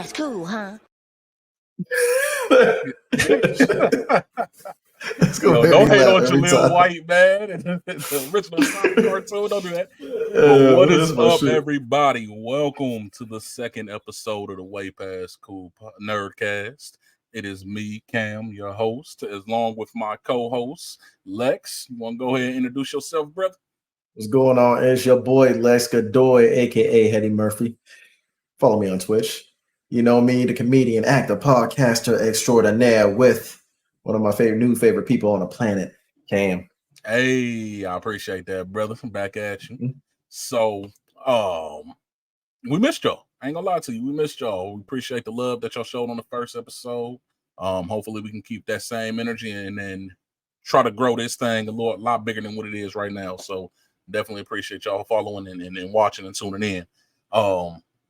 That's cool, huh? Don't hate on Jaleel White, man. The original Sonic cartoon. Don't do that. But what is up, everybody? Welcome to the second episode of the Way Past Cool Nerdcast. It is me, Cam, your host, along with my co-host, Lex. You want to go ahead and introduce yourself, brother? What's going on? It's your boy, Lex Godoy, a.k.a. Hetty Murphy. Follow me on Twitch. You know me, the comedian, actor, podcaster extraordinaire with one of my favorite people on the planet, Cam. Hey, I appreciate that, brother. I'm back at you. Mm-hmm. So, we missed y'all. I ain't gonna lie to you. We missed y'all. We appreciate the love that y'all showed on the first episode. Hopefully we can keep that same energy and then try to grow this thing a lot bigger than what it is right now. So definitely appreciate y'all following and watching and tuning in.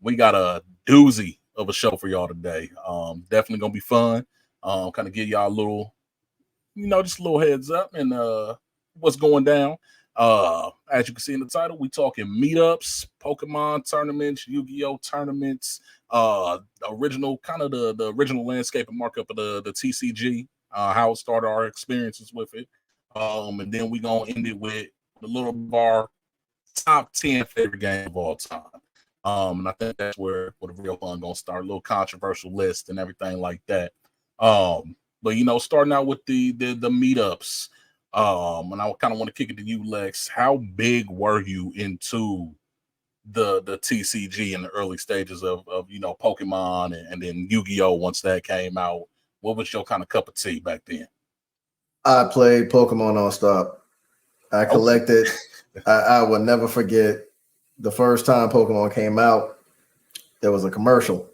We got a doozy of a show for y'all today. Definitely gonna be fun. Kind of give y'all a little, just a little heads up and what's going down. As you can see in the title, we talking meetups, Pokemon tournaments, Yu-Gi-Oh tournaments, original kind of the original landscape and markup of the TCG, how it started, our experiences with it. And then we gonna end it with a little of our top 10 favorite game of all time. And I think that's where the real fun gonna start, a little controversial list and everything like that. But starting out with the meetups. And I kind of want to kick it to you, Lex. How big were you into the TCG in the early stages of Pokemon and then Yu-Gi-Oh once that came out? What was your kind of cup of tea back then? I played Pokemon nonstop. I collected. I will never forget the first time Pokemon came out. There was a commercial.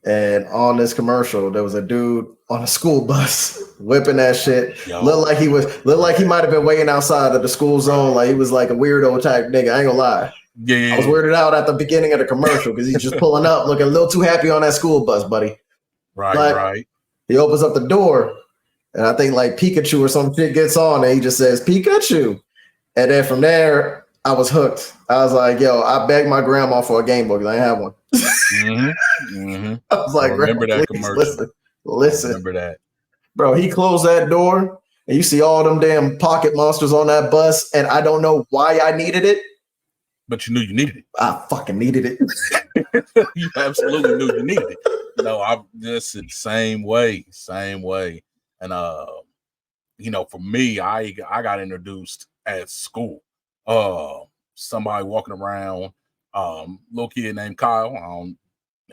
And on this commercial, there was a dude on a school bus whipping that shit. Looked like he might have been waiting outside of the school zone. Like he was like a weirdo type nigga. I ain't gonna lie. Yeah. I was weirded out at the beginning of the commercial because he's just pulling up, looking a little too happy on that school bus, buddy. Right. He opens up the door, and I think like Pikachu or some shit gets on, and he just says Pikachu. And then from there, I was hooked. I was like, yo, I begged my grandma for a Game Boy because I didn't have one. Mm-hmm. I was like, remember that commercial. Listen. Remember that. Bro, he closed that door and you see all them damn pocket monsters on that bus. And I don't know why I needed it. But you knew you needed it. I fucking needed it. You absolutely knew you needed it. No, I'm just the same way. And for me, I got introduced at school. Somebody walking around, little kid named Kyle.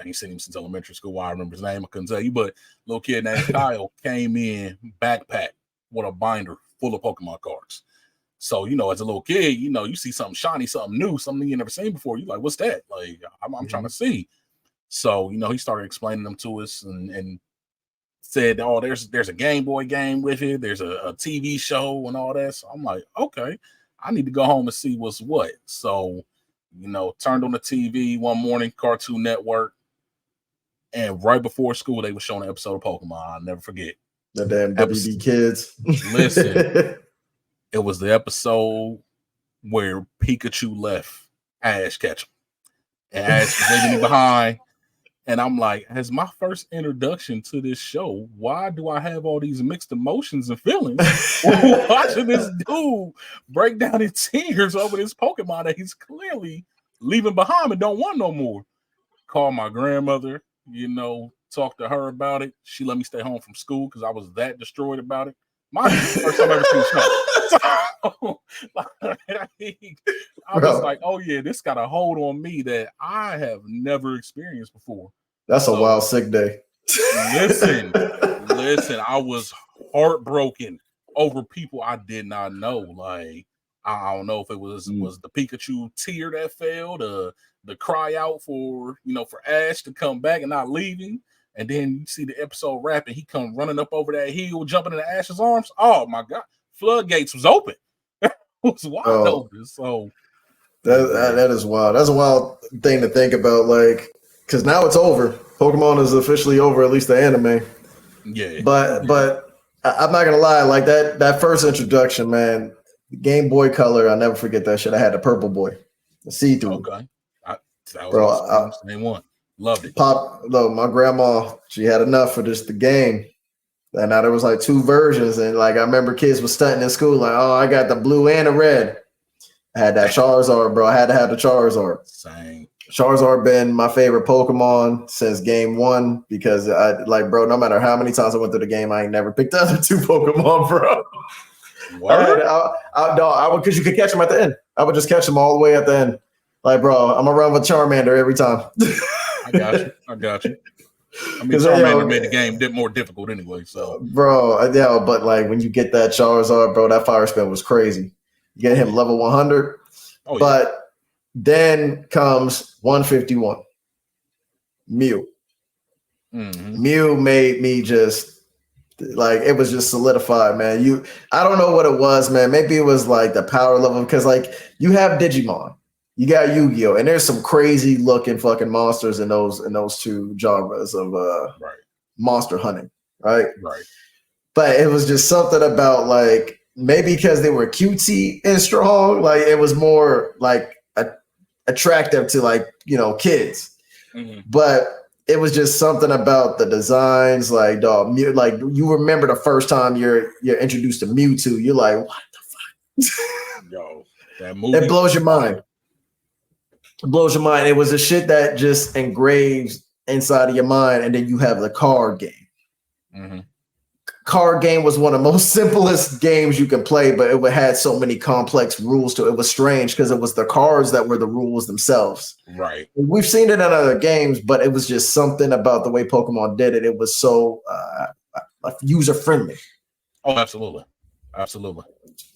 I ain't seen him since elementary school. I remember his name. I couldn't tell you, but little kid named Kyle came in backpack with a binder full of Pokemon cards. So, as a little kid, you see something shiny, something new, something you never seen before. You're like, what's that? Like, I'm trying to see. So, he started explaining them to us and said, oh, there's a Game Boy game with it. There's a TV show and all that. So I'm like, okay, I need to go home and see what's what. So, turned on the TV one morning, Cartoon Network. And right before school, they were showing an episode of Pokemon. I'll never forget. The damn WB kids. Listen, it was the episode where Pikachu left Ash Ketchum. And Ash was leaving me behind. And I'm like, as my first introduction to this show, why do I have all these mixed emotions and feelings watching this dude break down in tears over this Pokemon that he's clearly leaving behind and don't want no more? Call my grandmother, talk to her about it. She let me stay home from school because I was that destroyed about it. My first time I ever seen snow. I was like, oh yeah, this got a hold on me that I have never experienced before. That's a wild sick day. Listen, I was heartbroken over people I did not know. Like, I don't know if it was the Pikachu tear that fell, the cry out for Ash to come back and not leaving. And then you see the episode wrapping, he come running up over that hill, jumping into Ash's arms. Oh my God, floodgates was open. It was wide open. So that is wild. That's a wild thing to think about, like, because now it's over. Pokemon is officially over, at least the anime. Yeah. But I'm not gonna lie, like that first introduction, man, Game Boy Color, I'll never forget that shit. I had the purple boy, the see-through. Okay. That was the same one. Loved it. Though my grandma, she had enough for just the game. And now there was like 2 versions, and like I remember kids was stunting in school, like, oh, I got the blue and the red. I had that Charizard, bro. I had to have the Charizard. Same. Charizard been my favorite Pokemon since game 1 because I like, bro, no matter how many times I went through the game, I ain't never picked the other 2 Pokemon, bro. Word? I would, because you could catch them at the end. I would just catch them all the way at the end. Like, bro, I'm gonna run with Charmander every time. I got you. I mean, Charmander made the game more difficult anyway. So, bro, yeah, but like when you get that Charizard, bro, that fire spin was crazy. You get him level 100, but then comes 151. Mew. Mm-hmm. Mew made me just like, it was just solidified, man. I don't know what it was, man. Maybe it was like the power level, because like you have Digimon. You got Yu-Gi-Oh, and there's some crazy looking fucking monsters in those 2 genres of monster hunting, right? Right. But it was just something about like, maybe because they were cutesy and strong, like it was more like attractive to like, kids. Mm-hmm. But it was just something about the designs, like dog, like you remember the first time you're introduced to Mewtwo, you're like, what the fuck? Yo, that movie, it blows your mind. It blows your mind. It was a shit that just engraves inside of your mind, and then you have the card game. Mm-hmm. Card game was one of the most simplest games you can play, but it had so many complex rules to it. It was strange because it was the cards that were the rules themselves. Right. We've seen it in other games, but it was just something about the way Pokemon did it. It was so user friendly. Oh, absolutely.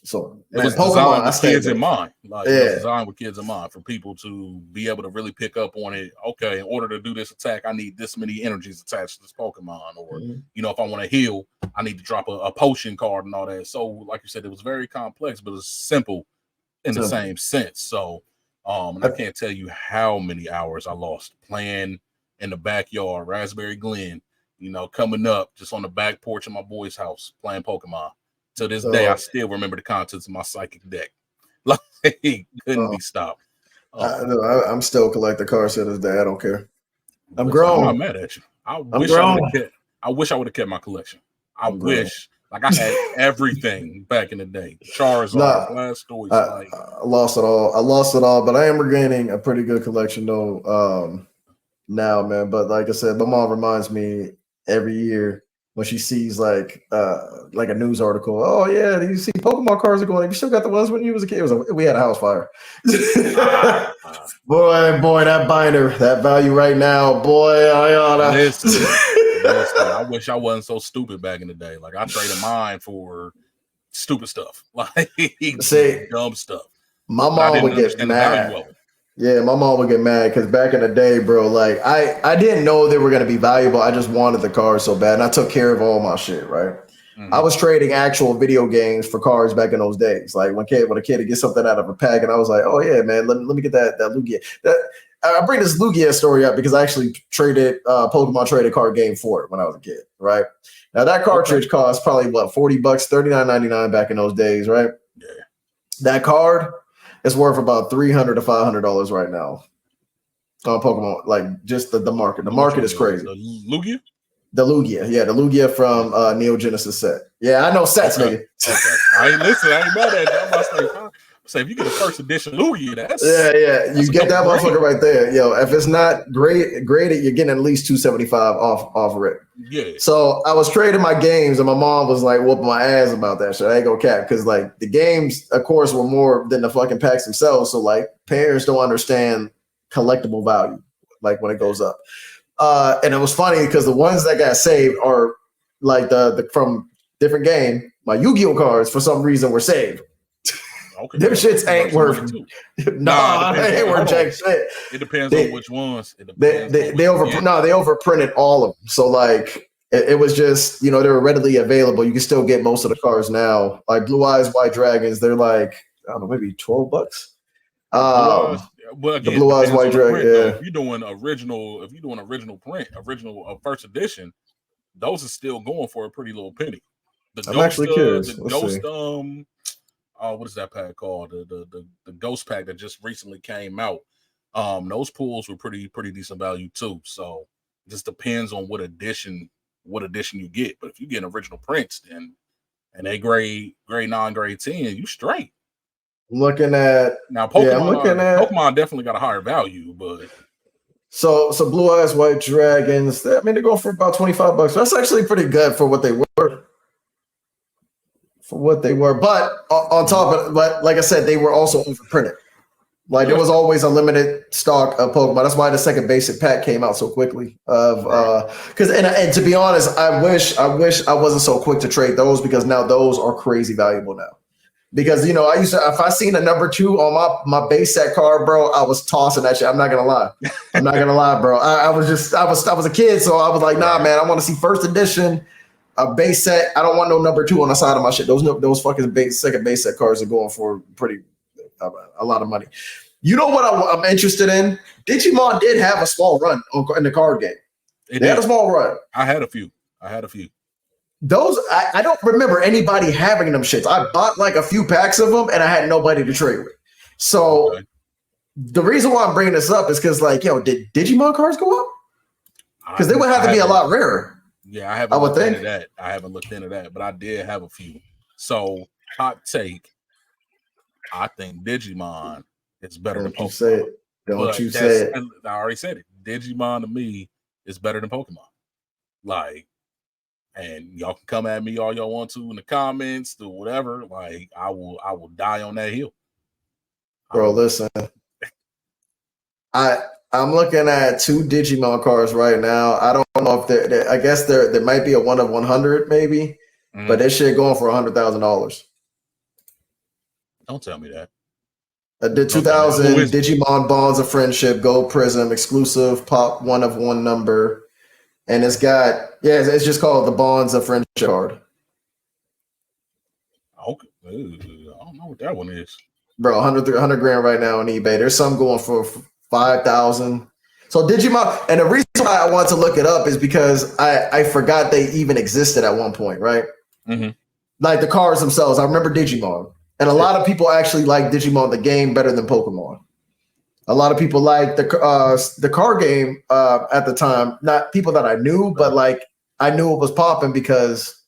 So it was designed with kids in mind. Like, it was designed with kids in mind for people to be able to really pick up on it. Okay, in order to do this attack, I need this many energies attached to this Pokemon. Or, if I want to heal, I need to drop a potion card and all that. So, like you said, it was very complex, but it's simple in the same sense. So, and I can't tell you how many hours I lost playing in the backyard, Raspberry Glen, coming up just on the back porch of my boy's house, playing Pokemon. To this day, I still remember the contents of my psychic deck. Like, it couldn't be stopped. I'm still collecting cards to this day. I don't care. I'm I'm grown. not mad at you. I wish I would have kept my collection. I wish. Like, I had everything back in the day. Charizard, Blastoise. I lost it all. But I am regaining a pretty good collection though. Now, man. But like I said, my mom reminds me every year when she sees like a news article. Oh yeah, you see Pokemon cards are going. You still got the ones when you was a kid. We had a house fire. Boy, that binder, that value right now, boy. Listen, I wish I wasn't so stupid back in the day. Like, I traded mine for stupid stuff, like dumb stuff. My mom would get mad. Yeah, my mom would get mad because back in the day, bro, like I didn't know they were gonna be valuable. I just wanted the cards so bad, and I took care of all my shit, right? Mm-hmm. I was trading actual video games for cards back in those days. Like when a kid would get something out of a pack, and I was like, oh yeah, man, let me get that Lugia. I bring this Lugia story up because I actually traded Pokemon traded card game for it when I was a kid, right? Now that cartridge cost probably what, $40, $39.99 back in those days, right? Yeah. That card is worth about $300 to $500 right now on Pokemon. Like just the market. The market is crazy. The Lugia? The Lugia, yeah, the Lugia from Neo Genesis set. Yeah, I know sets, nigga. Okay. I ain't mad at you. I'm about to say if you get a first edition Lugia, that's you get that motherfucker right there. Yo, if it's not graded, you're getting at least $275 off of it. Yeah. So I was trading my games, and my mom was like whooping my ass about that shit. I ain't gonna cap because like the games, of course, were more than the fucking packs themselves. So like parents don't understand collectible value, like when it goes up. And it was funny because the ones that got saved are like the from different game. My Yu-Gi-Oh cards for some reason were saved. Okay. Them shits ain't worth. Nah, they ain't worth jack shit. It depends on which ones. They overprinted all of them. So like it was just, they were readily available. You can still get most of the cards now. Like Blue Eyes White Dragons, they're like, I don't know, maybe $12. Well, again, the Blue Eyes White Dragon. Yeah. If you're doing original print, first edition, those are still going for a pretty little penny. I'm actually curious. The Ghost, what is that pack called? The Ghost pack that just recently came out. Those pools were pretty decent value too. So it just depends on what edition you get. But if you get an original prints, then and they grade 9, grade 10, you straight. Looking at now Pokemon definitely got a higher value, but so Blue Eyes White Dragons, I mean, they go for about $25. That's actually pretty good for what they were. But on top of it, like I said, they were also overprinted. Like there was always a limited stock of Pokemon. That's why the second basic pack came out so quickly. And to be honest, I wish I wasn't so quick to trade those, because now those are crazy valuable now. Because I used to, if I seen a number 2 on my base set card, bro, I was tossing that shit. I'm not gonna lie, bro. I was a kid, so I was like, nah, man, I want to see first edition, a base set. I don't want no number 2 on the side of my shit. Those fucking second base set cards are going for a lot of money. You know what I'm interested in? Digimon did have a small run in the card game. They had a small run. I had a few. Those, I don't remember anybody having them shits. I bought like a few packs of them and I had nobody to trade with. So the reason why I'm bringing this up is because, like, did Digimon cards go up? Because they would have to be a lot rarer. Yeah, I haven't looked into that. I haven't looked into that, but I did have a few. So, hot take, I think Digimon is better than Pokemon. Don't you say it. I already said it. Digimon to me is better than Pokemon. Like, and y'all can come at me all y'all want to in the comments or whatever. Like, I will die on that hill. Bro, listen. I'm looking at 2 Digimon cards right now. I don't know if I guess there might be a 1 of 100 maybe, but this shit going for $100,000. Don't tell me that. The 2000 Digimon Bonds of Friendship Gold Prism exclusive pop 1 of 1 number. And it's got, it's just called the Bonds of Friendship card. Okay. I don't know what that one is. Bro, 100 grand right now on eBay. There's some going for 5,000. So Digimon, and the reason why I want to look it up is because I forgot they even existed at one point, right? Mm-hmm. Like the cards themselves. I remember Digimon. And a lot of people actually like Digimon the game better than Pokemon. A lot of people like the card game at the time. Not people that I knew, but like I knew it was popping because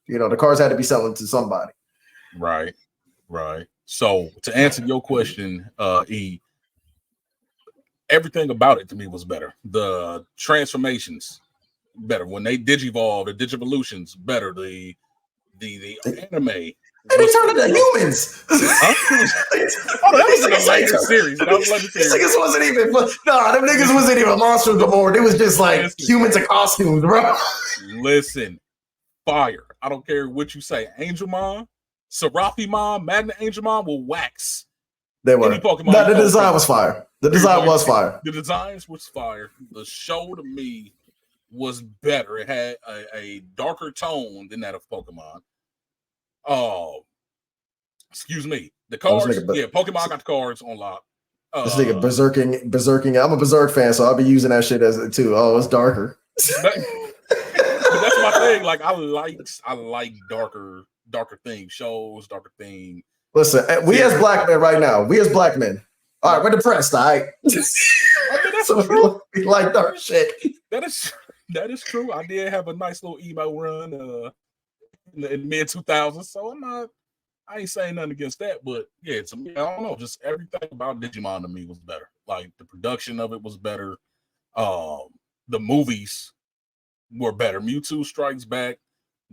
the cards had to be selling to somebody. Right. So to answer your question, E, everything about it to me was better. The transformations better. When they digivolve, the digivolutions better. The anime. And they turned into humans. That was in the later series. These niggas wasn't even. Nah, them niggas wasn't even monsters before. They was just like humans in costumes, bro. Listen, fire. I don't care what you say. Angelmon, Seraphimon, Magna Angelmon will wax. They were. No, the design was fire. The design was fire. The designs was fire. The show to me was better. It had a darker tone than that of Pokemon. Oh, excuse me. The cards, Pokemon got the cards on lock. This nigga berserking. I'm a Berserk fan, so I'll be using that shit as it too. Oh, it's darker. But that's my thing. Like I like darker things, shows, darker things. Listen, we as black men right now. All right, we're depressed. All right. That's so true. We like dark shit. That is true. I did have a nice little emo run in the mid 2000s, so I ain't saying nothing against that, but yeah, to me, I don't know, just everything about Digimon to me was better. Like the production of it was better. The movies were better. Mewtwo Strikes Back,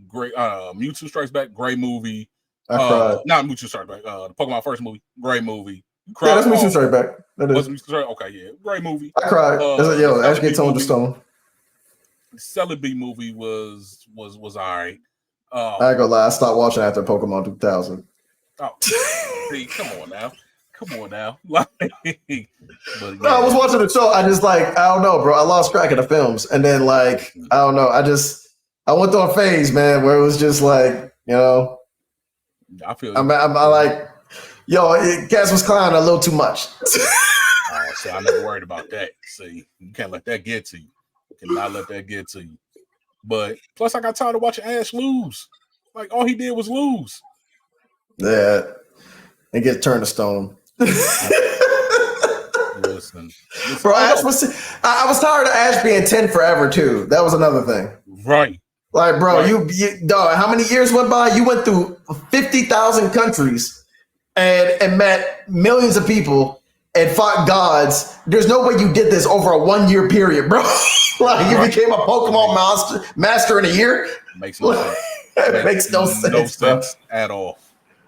great. Mewtwo Strikes Back, great movie. I cried. Not Mewtwo Strikes Back. The Pokemon first movie, great movie. Yeah, that's Mewtwo Strikes Back. That is. Okay, yeah, great movie. I cried. Ash gets on the stone. Celebi movie was all right. I ain't gonna lie, I stopped watching after Pokemon 2000. Oh, see, come on now. Like, but yeah. No, I was watching the show. I just I don't know, bro. I lost track of the films, and then I don't know. I went through a phase, man, where it was just I feel. I'm like, Cass was clowning a little too much. So I never worried about that. See, you can't let that get to you. Cannot let that get to you. But plus, I got tired of watching Ash lose. Like all he did was lose. Yeah, and get turned to stone. Listen. Bro, Ash I was tired of Ash being 10 forever too. That was another thing. Right. Like, bro, Right. you dog, how many years went by? You went through 50,000 countries and met millions of people and fought gods. There's no way you did this over a 1 year period, bro. Like, you became a Pokemon master in a year? Makes no sense. It makes no sense at all.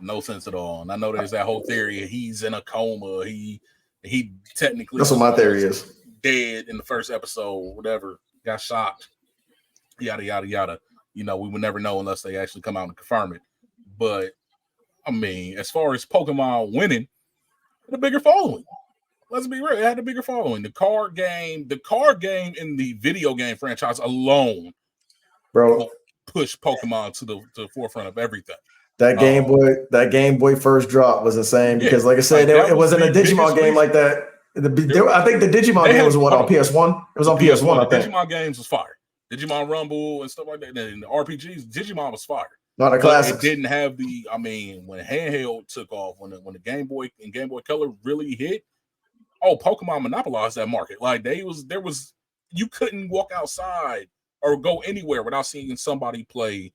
No sense at all. And I know there's that whole theory. He's in a coma. He technically that's what my theory is. Dead in the first episode, whatever. Got shot. Yada yada yada. You know, we would never know unless they actually come out and confirm it. But I mean, as far as Pokemon winning, the bigger following. Let's be real. It had a bigger following. The card game in the video game franchise alone, bro, push Pokemon to the forefront of everything. That Game Boy first drop was insane because, like I said, it wasn't a Digimon game like that. I think the Digimon game was on PS1. It was on PS1. I think Digimon games was fire. Digimon Rumble and stuff like that. And the RPGs, Digimon was fire. Not a classic. It didn't have the. I mean, when handheld took off, when the Game Boy and Game Boy Color really hit, Pokemon monopolized that market. Like there was you couldn't walk outside or go anywhere without seeing somebody play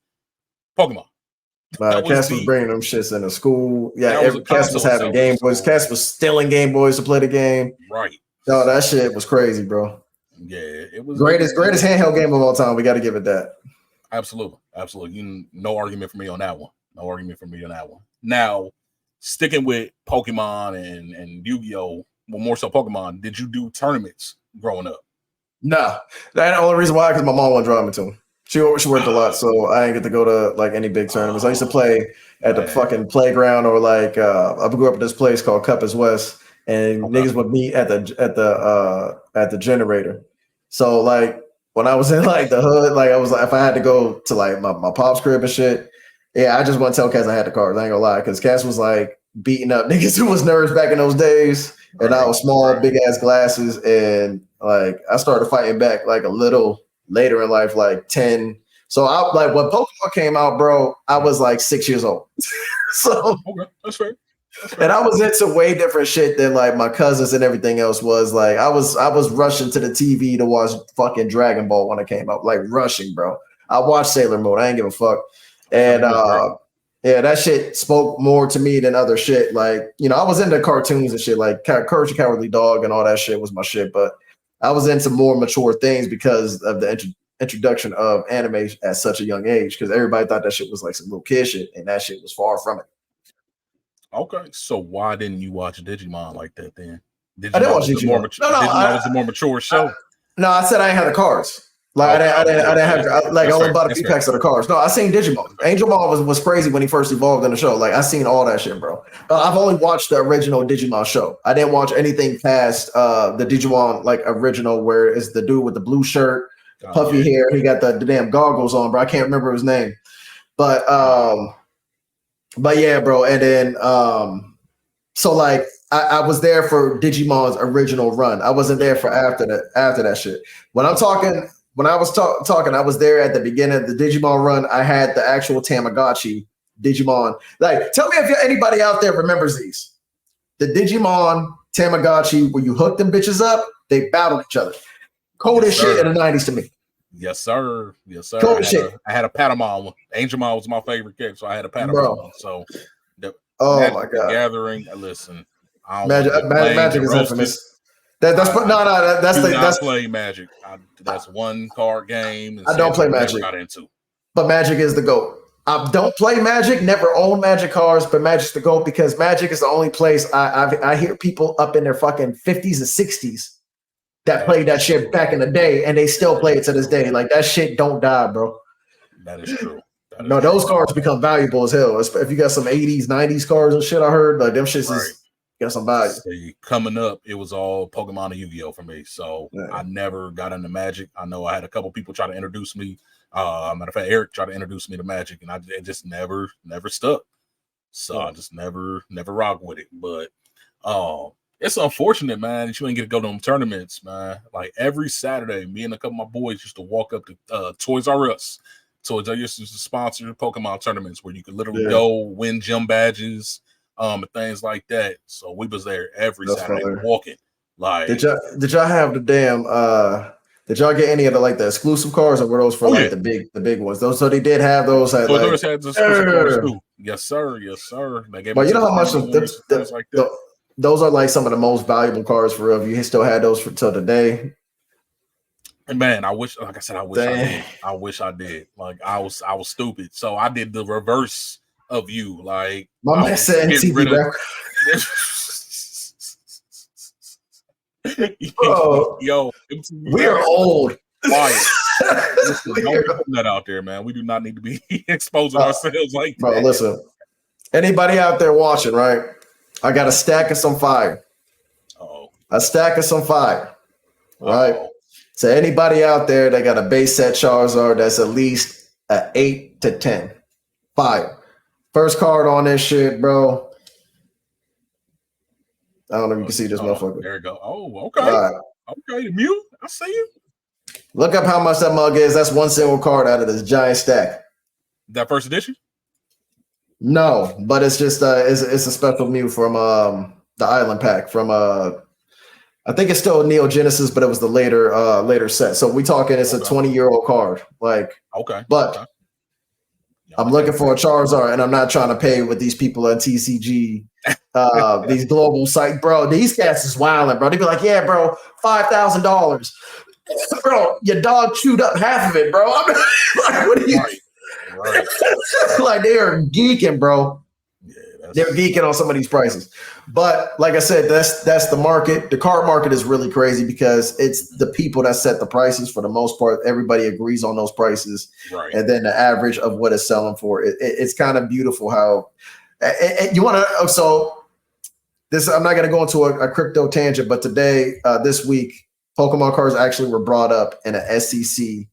Pokemon. Cass was bringing them shits into school. Yeah, Cass was having Game Boys. Cass was stealing Game Boys to play the game. Right. No, that shit was crazy, bro. Yeah, it was greatest handheld game of all time. We got to give it that. Absolutely. No argument for me on that one. Now, sticking with Pokemon and Yu-Gi-Oh, well, more so Pokemon. Did you do tournaments growing up? Nah, that's the only reason why, because my mom wouldn't drive me to them. She worked a lot, so I didn't get to go to like any big tournaments. I used to play at the fucking playground, or like I grew up at this place called Cuppers West, and niggas would meet at the generator. So like when I was in like the hood, like I was like, if I had to go to like my pop's crib and shit, I just want to tell Cass I had the cards. I ain't gonna lie, because Cass was like beating up niggas who was nerds back in those days, and I was small, big ass glasses, and like I started fighting back like a little later in life, like 10. So I like when Pokemon came out, bro, I was like 6 years old. So that's fair. And I was into way different shit than like my cousins and everything else was. Like I was rushing to the TV to watch fucking Dragon Ball when it came out, like rushing, bro. I watched Sailor Moon. I ain't give a fuck. And that shit spoke more to me than other shit. Like, you know, I was into cartoons and shit, like Courage the Cowardly Dog and all that shit was my shit, but I was into more mature things because of the introduction of anime at such a young age, because everybody thought that shit was like some little kid shit, and that shit was far from it. Okay, so why didn't you watch Digimon like that then? I didn't watch Digimon. Digimon was a more mature show. I said I ain't had the cards. Like I didn't have like I only bought a few packs of the cards. No, I seen Digimon. Angel Ball was crazy when he first evolved in the show. Like I seen all that shit, bro. I've only watched the original Digimon show. I didn't watch anything past the Digimon like original, where it's the dude with the blue shirt, puffy hair. He got the damn goggles on, bro. I can't remember his name, but yeah, bro. And then so like I was there for Digimon's original run. I wasn't there for after that shit. When I was talking, I was there at the beginning of the Digimon run. I had the actual Tamagotchi Digimon. Like, tell me if anybody out there remembers these. The Digimon Tamagotchi, where you hook them bitches up, they battled each other. Coldest shit in the 90s to me. Yes, sir. Coldest shit. I had a Patamon one. Angelmon was my favorite character, so I had a Patamon one. So, my God. Gathering. Listen, Magic is infamous. That's play Magic. That's one card game. I don't play Magic. Got into. But Magic is the GOAT. I don't play Magic, never own Magic cards, but Magic's the GOAT because Magic is the only place I hear people up in their fucking 50s and 60s that played that shit back in the day, and they still play it to this day. Like, that shit don't die, bro. That is true. Those cards become valuable as hell. If you got some 80s, 90s cards and shit, I heard, like, them shits is got some value. See, coming up, it was all Pokemon and Yu-Gi-Oh for me. So I never got into Magic. I know I had a couple people try to introduce me. Matter of fact, Eric tried to introduce me to Magic, and it just never stuck. So I just never rocked with it. But it's unfortunate, man, that you ain't get to go to them tournaments, man. Like every Saturday, me and a couple of my boys used to walk up to Toys R Us. Toys R Us used to sponsor Pokemon tournaments where you could literally go win gym badges, and things like that. So we was there every Saturday walking. Like, did y'all have the damn? Did y'all get any of the exclusive cards, or were those for the big ones? Those, so they did have those. Those had the exclusive cards too. Yes, sir. Yes, sir. They gave me you know how much things like that. Those are like some of the most valuable cards for real. You still had those till today. And man, I wish, like I said, I wish I did. Like I was stupid. So I did the reverse of you. Like my man said TV Yo, we are old. Quiet. Listen, don't put that out there, man. We do not need to be exposing ourselves like that. Bro, listen. Anybody out there watching, right? I got a stack of some fire. A stack of some fire. Right? So anybody out there that got a base set Charizard that's at least an 8 to 10. Fire. First card on this shit, bro. I don't know if you can see this motherfucker. There you go. Oh, okay. Okay, Mew, I see you. Look up how much that mug is. That's one single card out of this giant stack. That first edition? No, but it's just it's a special Mew from the Island Pack from I think it's still Neo Genesis, but it was the later set. So we talking it's a 20-year-old card. Like but I'm looking for a Charizard, and I'm not trying to pay with these people at TCG, these global site, bro. These cats is wilding, bro. They be like, yeah, bro, $5,000. Bro, your dog chewed up half of it, bro. I'm like, what are you? Right. Like they are geeking, bro. Yeah, they're geeking on some of these prices. But like I said, that's the market. The card market is really crazy because it's the people that set the prices for the most part. Everybody agrees on those prices. Right. And then the average of what it's selling for. It's kind of beautiful how you want to. So this, I'm not going to go into a crypto tangent, but today, this week, Pokemon cards actually were brought up in a SEC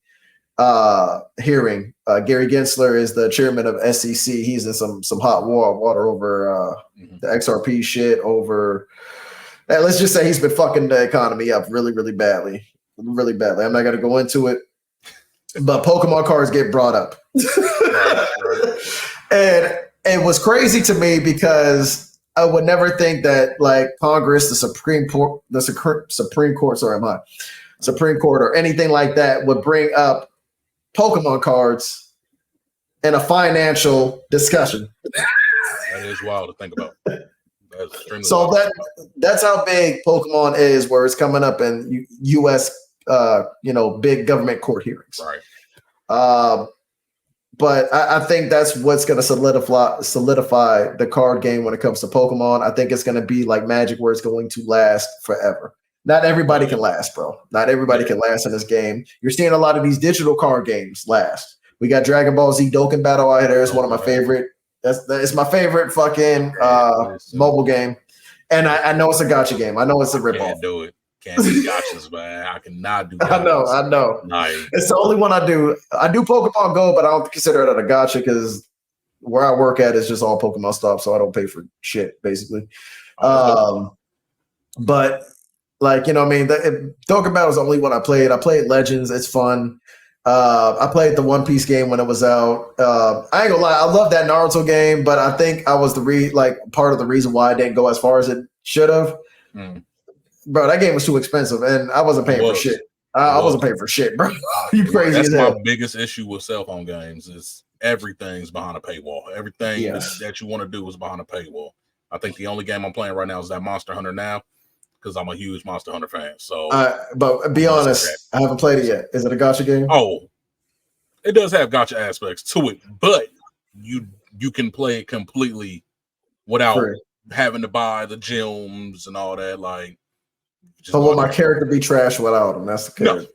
hearing. Gary Gensler is the chairman of SEC. He's in some hot water over the XRP shit. Over let's just say he's been fucking the economy up really, really badly. Really badly. I'm not going to go into it, but Pokemon cards get brought up. And it was crazy to me because I would never think that like Congress, the Supreme Court, Supreme Court or anything like that would bring up Pokemon cards in a financial discussion. That is wild to think about. So that's how big Pokemon is, where it's coming up in U.S. Big government court hearings. Right. But I think that's what's going to solidify the card game when it comes to Pokemon. I think it's going to be like Magic, where it's going to last forever. Not everybody can last, bro. Not everybody can last in this game. You're seeing a lot of these digital card games last. We got Dragon Ball Z Dokkan Battle out there. It's one of my favorite. It's my favorite fucking mobile game. And I know it's a gacha game. I know it's a ripoff. Can't do it. Can't do gotchas, man. I cannot do gotchas. I know. Nice. It's the only one I do. I do Pokemon Go, but I don't consider it a gacha because where I work at is just all Pokemon stuff, so I don't pay for shit, basically. But like, you know what I mean? Dokkan Battle is the only one I played. I played Legends. It's fun. I played the One Piece game when it was out. I ain't gonna lie, I love that Naruto game, but I think I was part of the reason why I didn't go as far as it should have. Bro, that game was too expensive, and I wasn't paying for shit. I wasn't paying for shit, bro. You crazy as hell. That's my biggest issue with cell phone games is everything's behind a paywall. Everything that you want to do is behind a paywall. I think the only game I'm playing right now is that Monster Hunter now because I'm a huge Monster Hunter fan. So, but be honest, I haven't played it yet. Is it a gacha game? Oh, it does have gacha aspects to it, but you can play it completely without having to buy the gems and all that. Like, so will my character be trash without him? That's the character.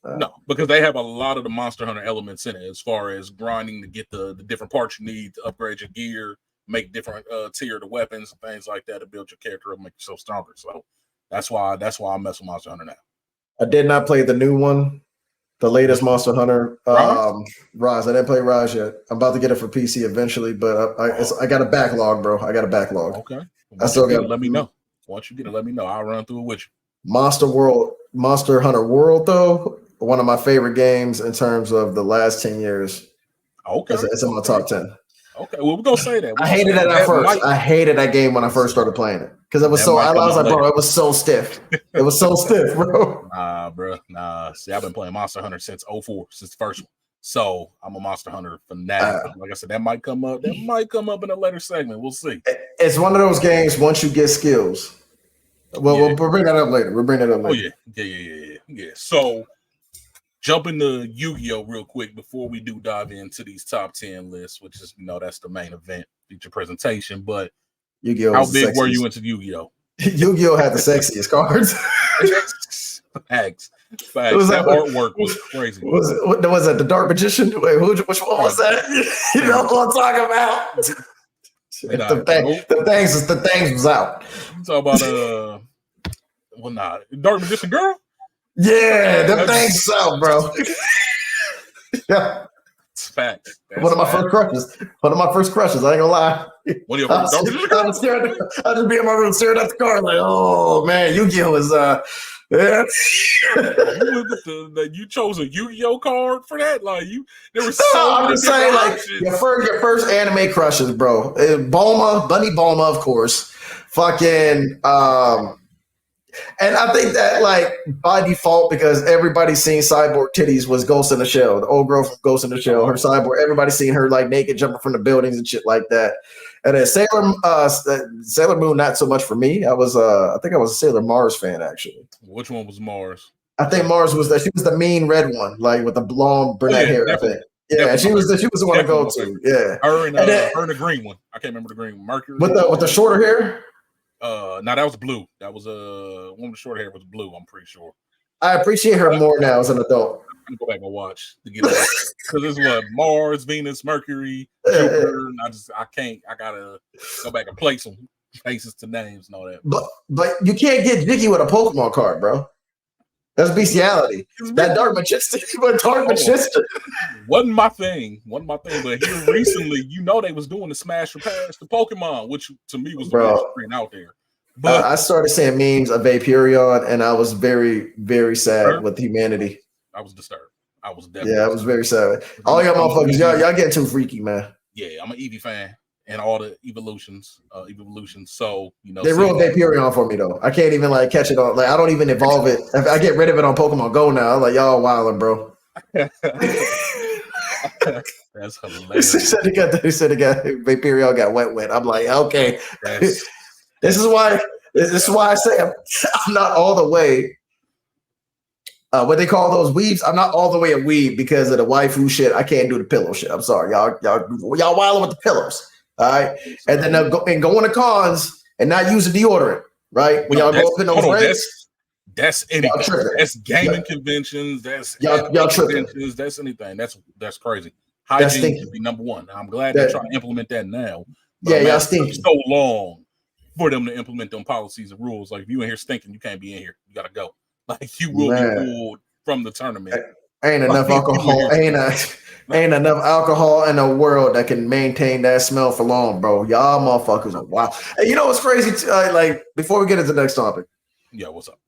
No, because they have a lot of the Monster Hunter elements in it, as far as grinding to get the different parts you need to upgrade your gear, make different tier the weapons and things like that to build your character up, make yourself stronger. So that's why I mess with Monster Hunter now. I did not play the new one, the latest Monster Hunter Rise. I didn't play Rise yet. I'm about to get it for PC eventually, but I got a backlog, bro. I got a backlog. Okay, I still got. Let me know. Once you get it, let me know. I'll run through it with you. Monster Hunter World, though, one of my favorite games in terms of the last 10 years. Okay. It's in my top 10. Okay, well, we're gonna say that. I hated it at first. I hated that game when I first started playing it because it was so. I was like, bro, it was so stiff. It was so stiff, bro. Nah, bro. Nah. See, I've been playing Monster Hunter since 04, since the first one. So I'm a Monster Hunter fanatic. Like I said, that might come up. That might come up in a later segment. We'll see. It's one of those games. Once you get skills, well, we'll bring that up later. We'll bring that up later. Oh yeah. So jump into Yu-Gi-Oh real quick before we do dive into these top 10 lists, which is that's the main event feature presentation. But Yu-Gi-Oh, how big were you into Yu-Gi-Oh? Yu-Gi-Oh had the sexiest cards. Facts. That artwork was crazy. Was that the Dark Magician? Wait, which one was that? You know what I'm talking about? The things was out. You talk about Dark Magician Girl? Yeah, them things was out, bro. Yeah. It's facts. One of my first crushes. I ain't gonna lie. What are your first I just be in my room staring at the card like, oh man, Yu-Gi-Oh is yeah. You chose a Yu-Gi-Oh card for that? Like there was I'm just saying, like your first anime crushes, bro. Bunny Bulma, of course. Fucking and I think that like by default, because everybody's seen Cyborg titties, was Ghost in the Shell, the old girl from Ghost in the Shell, her cyborg. Everybody's seen her like naked jumping from the buildings and shit like that. And then Sailor Moon, not so much for me. I think I was a Sailor Mars fan actually. Which one was Mars? I think Mars was she was the mean red one, like with the blonde brunette hair. I think. Yeah, she was the one to go to. Yeah, her and the green one. I can't remember the green one. Mercury with the shorter hair. No, that was blue. That was one with the short hair was blue. I'm pretty sure. I appreciate her more now as an adult. I'm gonna go back and watch to get because this is what Mars, Venus, Mercury, Jupiter. And I can't. I gotta go back and place some faces to names and all that. But you can't get jiggy with a Pokemon card, bro. That's bestiality. That Dark Magician, wasn't my thing. But here recently, they was doing the Smash or Pass the Pokemon, which to me was the best screen out there. But I started seeing memes of Vaporeon, and I was very, very sad with humanity. I was disturbed. I was definitely. Yeah, I was very sad. All y'all motherfuckers, y'all getting too freaky, man. Yeah, I'm an Eevee fan. And all the evolutions. So they ruined Vaporeon for me though. I can't even like catch it on. Like I don't even evolve it. If I get rid of it on Pokemon Go now, I'm like y'all wilding, bro. That's hilarious. He said Vaporeon got wet. I'm like, okay. This is why I say I'm not all the way. What they call those weebs? I'm not all the way a weeb because of the waifu shit. I can't do the pillow shit. I'm sorry, y'all wilding with the pillows. All right, and then going to cons and not using deodorant, right? When y'all go up in those ranks, that's anything. That's gaming conventions. That's y'all tripping. That's anything. That's crazy. Hygiene should be number one. I'm glad they're trying to implement that now. But y'all stinking. So long for them to implement them policies and rules. Like if you in here stinking, you can't be in here. You gotta go. Like you will be pulled from the tournament. Ain't enough alcohol. Ain't enough alcohol in the world that can maintain that smell for long, bro. Y'all motherfuckers are wild. Hey, you know what's crazy? Like before we get into the next topic. Yeah, what's up?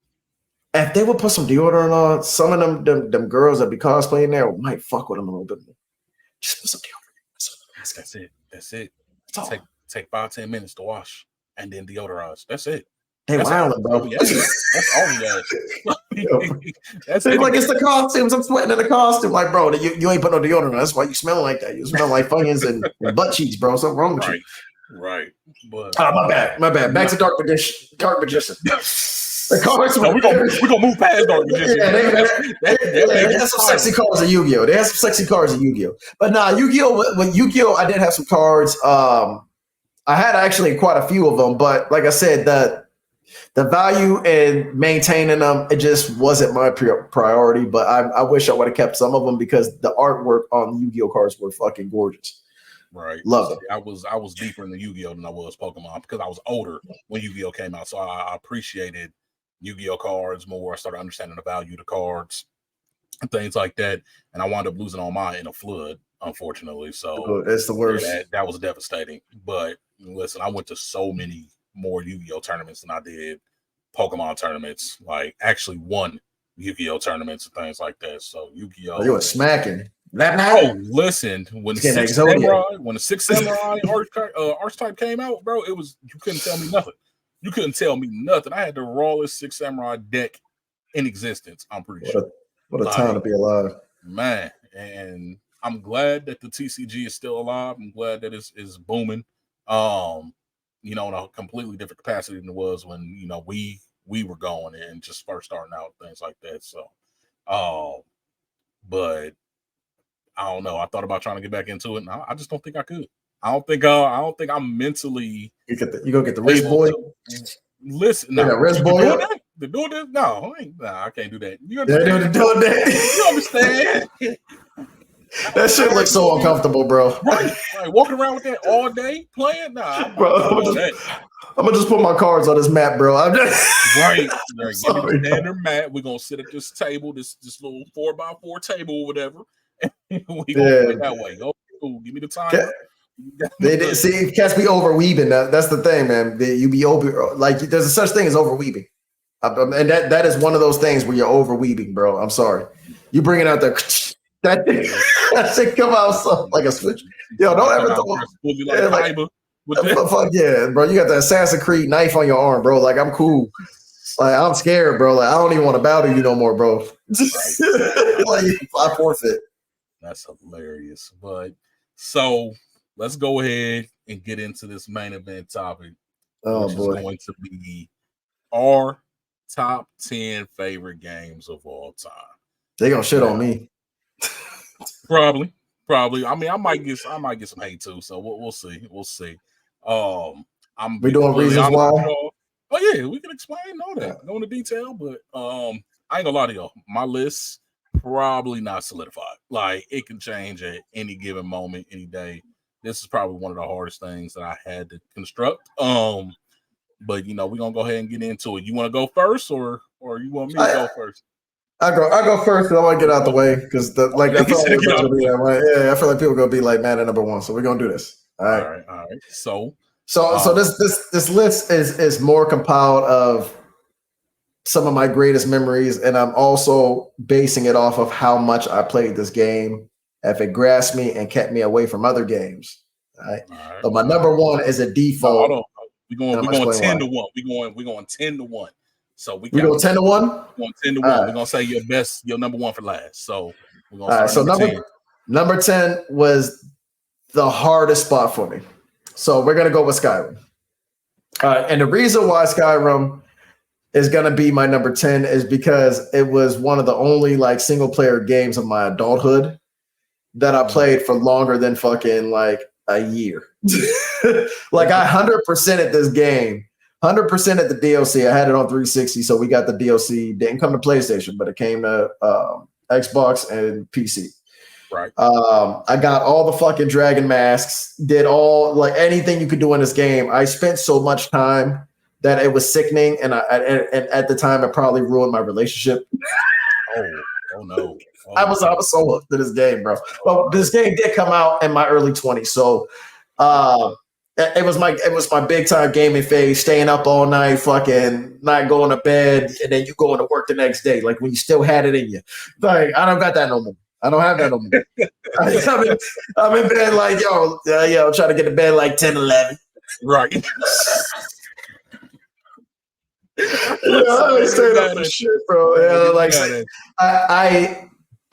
If they would put some deodorant on, some of them girls that be cosplaying there might fuck with them a little bit more. Just put some deodorant. That's it. Take 5-10 minutes to wash and then deodorize. That's it. They wilding, bro. That's all he has. That's it. Like it's the costumes. I'm sweating in the costume. Like, bro, you ain't put no deodorant on. That's why you smell like that. You smell like funyuns and butt cheeks, bro. Something wrong with you. Right. But my bad. Back to Dark Magician. We're gonna move past Dark Magician. They have some sexy cards in Yu-Gi-Oh. But nah, Yu-Gi-Oh. With Yu-Gi-Oh, I did have some cards. I had actually quite a few of them, but like I said, the value in maintaining them, it just wasn't my priority. But I wish I would have kept some of them because the artwork on Yu-Gi-Oh cards were fucking gorgeous. Right, love it. I was deeper in the Yu-Gi-Oh than I was Pokemon because I was older when Yu-Gi-Oh came out, so I appreciated Yu-Gi-Oh cards more. I started understanding the value of the cards and things like that, and I wound up losing all mine in a flood, unfortunately. So it's the worst. That was devastating. But listen, I went to so many more Yu-Gi-Oh tournaments than I did Pokemon tournaments. Like actually won Yu-Gi-Oh tournaments and things like that. So Yu-Gi-Oh, you were smacking. That Oh, listen, when the Six Samurai archetype came out, bro, it was you couldn't tell me nothing. You couldn't tell me nothing. I had the rawest Six Samurai deck in existence. I'm pretty sure. What a time to be alive, man! And I'm glad that the TCG is still alive. I'm glad that it's booming. In a completely different capacity than it was when we were going and just first starting out, things like that. So, but I don't know. I thought about trying to get back into it, and I just don't think I could. I don't think I'm mentally. You gonna get the wrist boy? Listen, no, wrist boy. They're doing this? No, I can't do that. You understand? Doing that. You understand? That shit looks so uncomfortable, bro. Right. Walking around with that all day playing? Nah, bro. I'm gonna just put my cards on this mat, bro. I'm just right. Give me the standard mat. We're gonna sit at this table, this little 4x4 table or whatever. We gonna play that way. Go, give me the time. They see cats be overweaving. That's the thing, man. You be over like there's a such thing as overweaving, and that is one of those things where you're overweaving, bro. I'm sorry. You bringing out that shit come out so like a switch. Yo, don't ever fuck yeah, bro. You got the Assassin's Creed knife on your arm, bro. Like I'm cool. Like I'm scared, bro. Like I don't even want to battle you no more, bro. Like I forfeit. That's hilarious. But so let's go ahead and get into this main event topic, which is going to be our top 10 favorite games of all time. They gonna shit on me. Probably. I mean, I might get some hate too. So we'll see. We doing reasons why. Oh yeah, we can explain all that. Go into detail, but I ain't gonna lie to y'all. My list probably not solidified. Like it can change at any given moment, any day. This is probably one of the hardest things that I had to construct. But we're gonna go ahead and get into it. You want to go first, or you want me to go first? I go first because I want to get out the way because I feel like I feel like people are gonna be like mad at number one. So we're gonna do this. All right. So this list is more compiled of some of my greatest memories, and I'm also basing it off of how much I played this game, if it grasped me and kept me away from other games. All right. So my number one is a default. Hold on. We're going 10 to 1. We're going 10 to 1. So we go 10 to 1? We're going 10 to 1. We're gonna say your number one for last. So we're gonna start number 10 was the hardest spot for me. So we're gonna go with Skyrim. And the reason why Skyrim is gonna be my number 10 is because it was one of the only like single player games of my adulthood that I played for longer than fucking like a year. Like I 100%ed this game. 100% at the DLC. I had it on 360, so we got the DLC. Didn't come to PlayStation, but it came to Xbox and PC. Right. I got all the fucking dragon masks. Did all like anything you could do in this game. I spent so much time that it was sickening, and at the time it probably ruined my relationship. Oh no! I was so hooked to this game, bro. Well, this game did come out in my early 20s, so. It was my big time gaming phase, staying up all night, fucking not going to bed, and then you going to work the next day, like when you still had it in you. Like I don't got that no more. I don't have that no more. I'm in bed like yo, trying to get to bed like 10, 11. Right. I stayed up for shit, bro.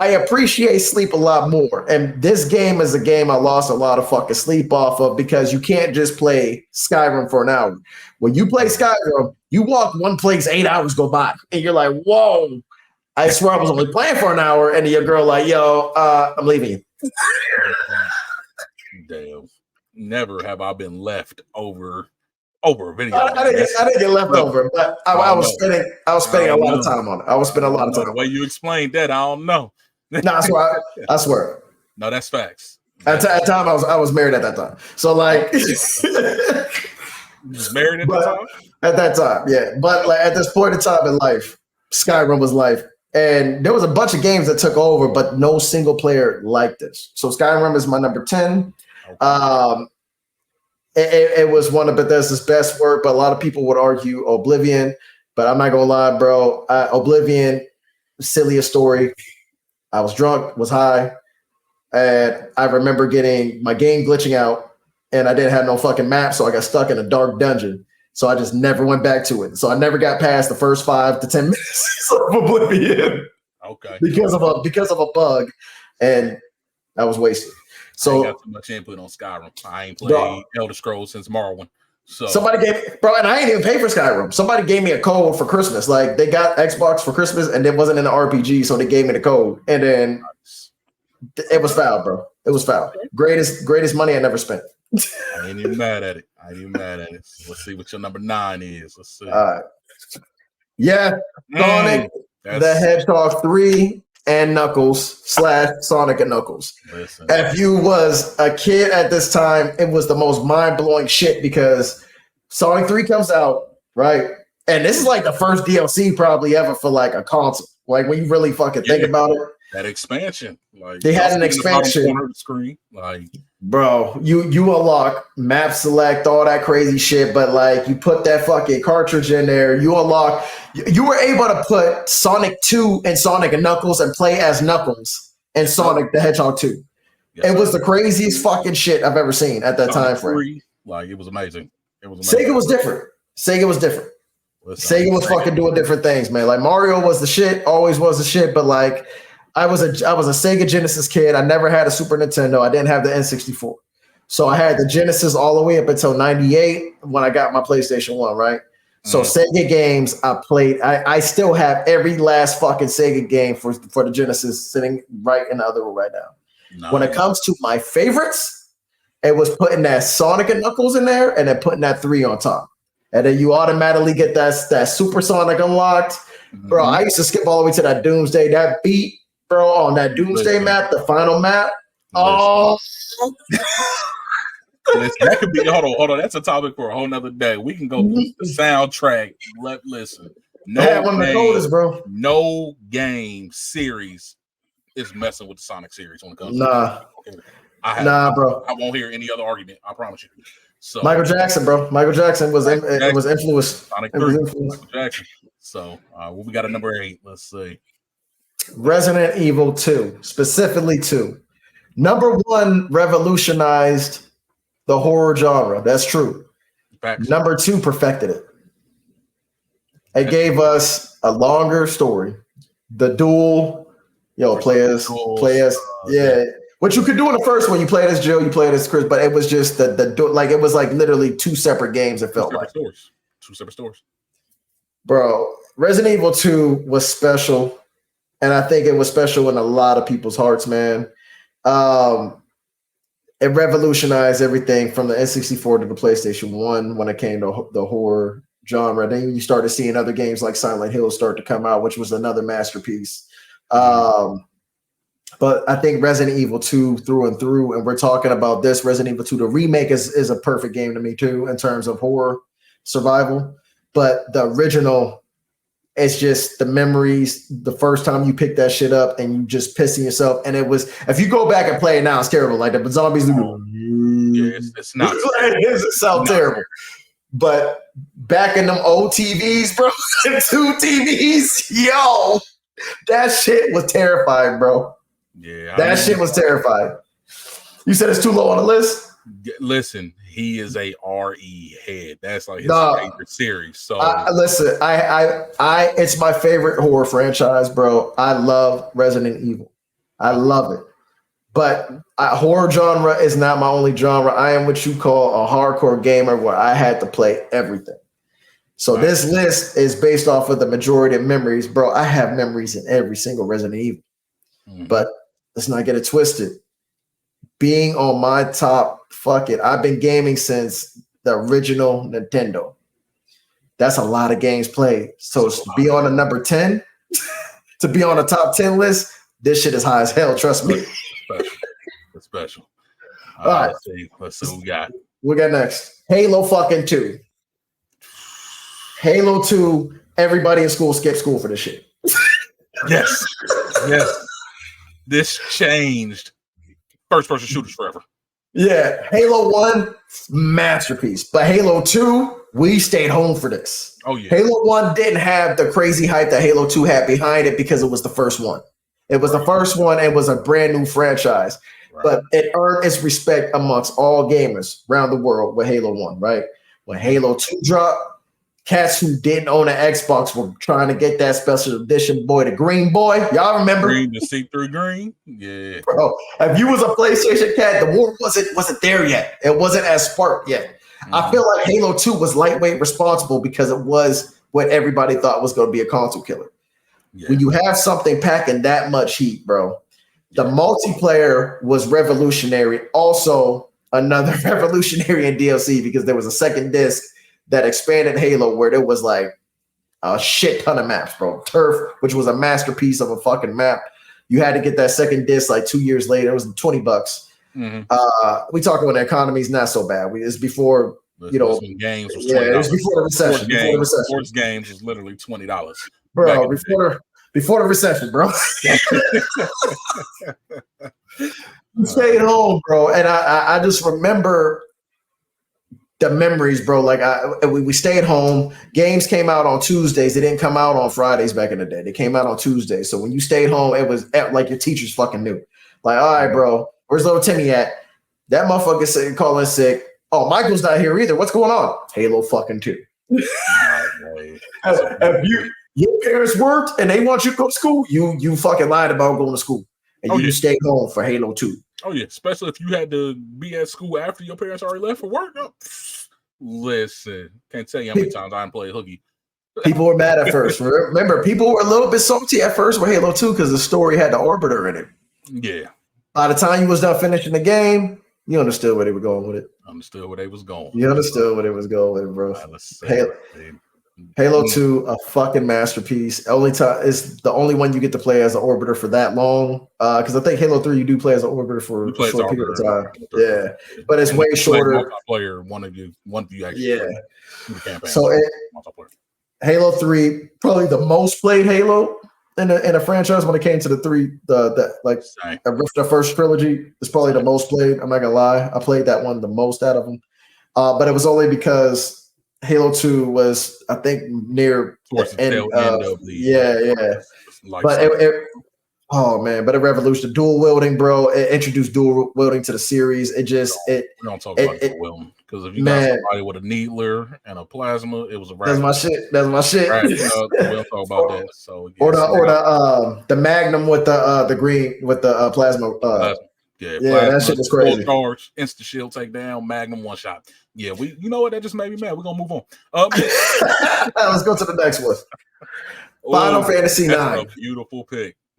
I appreciate sleep a lot more. And this game is a game I lost a lot of fucking sleep off of because you can't just play Skyrim for an hour. When you play Skyrim, you walk one place, 8 hours go by. And you're like, whoa, I swear I was only playing for an hour. And your girl like, yo, I'm leaving you. Damn. Never have I been left over a video. I didn't get left over, but I was spending a lot of time on it. I was spending a lot of time. The way you explained that, I don't know. No, I swear. No, that's facts. At the time, I was married at that time. So like, you was married at that time. At that time, yeah. But like at this point in time in life, Skyrim was life, and there was a bunch of games that took over, but no single player like this. So Skyrim is my number 10. Okay. It was one of Bethesda's best work, but a lot of people would argue Oblivion. But I'm not gonna lie, bro. Oblivion, silliest story. I was drunk, was high, And I remember getting my game glitching out, and I didn't have no fucking map, so I got stuck in a dark dungeon. So I just never went back to it. So I never got past the first 5 to 10 minutes of Oblivion. Okay. Because of a bug, and I was wasted. So I ain't got too much input on Skyrim. I ain't played Elder Scrolls since Morrowind. So somebody gave, bro, and I ain't even pay for Skyrim. Somebody gave me a code for Christmas. Like they got Xbox for Christmas, and it wasn't in the RPG, so they gave me the code, and then it was foul, bro. It was foul. Greatest money I never spent. I ain't even mad at it. Let's see what your number 9 is. Let's see. All right. Yeah, Sonic the Hedgehog 3 and Knuckles / Sonic and Knuckles. Listen. If you was a kid at this time, it was the most mind-blowing shit because Sonic 3 comes out, right? And this is like the first DLC probably ever for like a console. Like when you really fucking think about it. That expansion. Like they had an expansion. The corner of the screen. Like, bro, you unlock map select, all that crazy shit, but like you put that fucking cartridge in there, you were able to put Sonic 2 and Sonic and Knuckles and play as Knuckles and Sonic the Hedgehog 2. Yes, it was the craziest fucking shit I've ever seen at that time frame. Like it was amazing. Sega was different. Sega was fucking doing different things, man. Like Mario was the shit, always was the shit, but like I was a Sega Genesis kid. I never had a Super Nintendo. I didn't have the N64. So I had the Genesis all the way up until 98 when I got my PlayStation 1, right? So Sega games I played. I still have every last fucking Sega game for the Genesis sitting right in the other room right now. Nice. When it comes to my favorites, it was putting that Sonic and Knuckles in there and then putting that 3 on top. And then you automatically get that Super Sonic unlocked. Mm-hmm. Bro, I used to skip all the way to that Doomsday. That beat, bro, on that Doomsday map, the final map. Oh. That could be, hold on. That's a topic for a whole nother day. We can go through the soundtrack. Listen. No game series is messing with the Sonic series when it comes to it. Bro. I won't hear any other argument. I promise you. So Michael Jackson, bro. Michael Jackson was influenced. Sonic 3, Michael Jackson. So what we got at number 8? Let's see. Resident Evil 2, specifically 2. Number 1 revolutionized the horror genre. That's true. Facts. Number 2 perfected it. It gave us a longer story. The dual, players. Yeah. What you could do in the first one, you played as Jill, you played as Chris, but it was just like it was like literally 2 separate games. It felt like 2 separate stores. Bro, Resident Evil 2 was special, and I think it was special in a lot of people's hearts, man. It revolutionized everything from the N64 to the PlayStation 1 when it came to the horror genre. Then you started seeing other games like Silent Hill start to come out, which was another masterpiece. But I think Resident Evil 2 through and through, and we're talking about this Resident Evil 2, the remake is a perfect game to me too in terms of horror survival. But the original, it's just the memories, the first time you pick that shit up and you just pissing yourself. And it was, if you go back and play it now, it's terrible. Like the zombies do. Yeah, it's not. It sounds terrible. But back in them old TVs, bro, 2 TVs, yo, that shit was terrifying, bro. Yeah, that shit was terrifying. You said it's too low on the list? Listen, he is a RE head. That's like his favorite series. So listen, I it's my favorite horror franchise, bro. I love Resident Evil. I love it. But horror genre is not my only genre. I am what you call a hardcore gamer where I had to play everything. So this list is based off of the majority of memories. Bro, I have memories in every single Resident Evil. But let's not get it twisted. Being on my top, fuck it. I've been gaming since the original Nintendo. That's a lot of games played. So to be on a number 10, to be on a top 10 list, this shit is high as hell. Trust me. It's special. All right. Let's see what we got. We got next. Halo fucking 2. Halo 2, everybody in school skipped school for this shit. Yes. This changed first-person shooters forever. Yeah, Halo 1, masterpiece. But Halo 2, we stayed home for this. Oh, yeah. Halo 1 didn't have the crazy hype that Halo 2 had behind it because it was the first one. It was the first one. It was a brand new franchise. but it earned its respect amongst all gamers around the world with Halo 1, right? When Halo 2 dropped, cats who didn't own an Xbox were trying to get that special edition boy, the green boy. Y'all remember? Green, the see-through green? Yeah. Bro, if you was a PlayStation cat, the war wasn't there yet. It wasn't as sparked yet. I feel like Halo 2 was lightweight responsible because it was what everybody thought was going to be a console killer. Yeah. When you have something packing that much heat, bro, the multiplayer was revolutionary. Also, another revolutionary in DLC because there was a second disc that expanded Halo where there was like a shit ton of maps, bro. Turf, which was a masterpiece of a fucking map. You had to get that second disc like 2 years later. It was $20. We talking when the economy's not so bad. It's before games was $20. It was before the recession. Sports games was literally $20, bro. Before the recession, bro. We stayed home, bro, and I just remember the memories, bro. Like we stayed home. Games came out on Tuesdays. They didn't come out on Fridays back in the day. They came out on Tuesdays. So when you stayed home, it was like your teachers fucking knew. Like, all right, bro, where's little Timmy at? That motherfucker calling sick. Oh, Michael's not here either. What's going on? Halo fucking 2. Your parents worked and they want you to go to school. You fucking lied about going to school. And you stayed home for Halo 2. Oh, yeah. Especially if you had to be at school after your parents already left for work. Oh, listen, can't tell you how many times I played hooky. People were mad at first. Remember, people were a little bit salty at first with Halo 2 because the story had the Orbiter in it. Yeah. By the time you was done finishing the game, you understood where they were going with it. Understood where they was going. You understood where they was going with it, bro. Halo 2, a fucking masterpiece. It's the only one you get to play as an Orbiter for that long. Because I think Halo 3, you do play as an Orbiter for a short period of time. Yeah, but it's way shorter. Multiplayer, one of you actually. Yeah. So Halo 3, probably the most played Halo in a franchise when it came to the first trilogy. It's probably the most played. I'm not gonna lie. I played that one the most out of them. But it was only because Halo 2 was, I think, near towards the end of the but it revolutionized dual wielding, bro. It introduced dual wielding to the series. We don't talk about dual wielding because if you got somebody with a needler and a plasma, it was a That's my shit. Right, we don't talk about that. So the Magnum with the green with the plasma. Plasma, that shit was crazy. Charge, instant shield takedown, Magnum one shot. Yeah, you know what? That just made me mad. We're gonna move on. Let's go to the next one. Final Fantasy 9.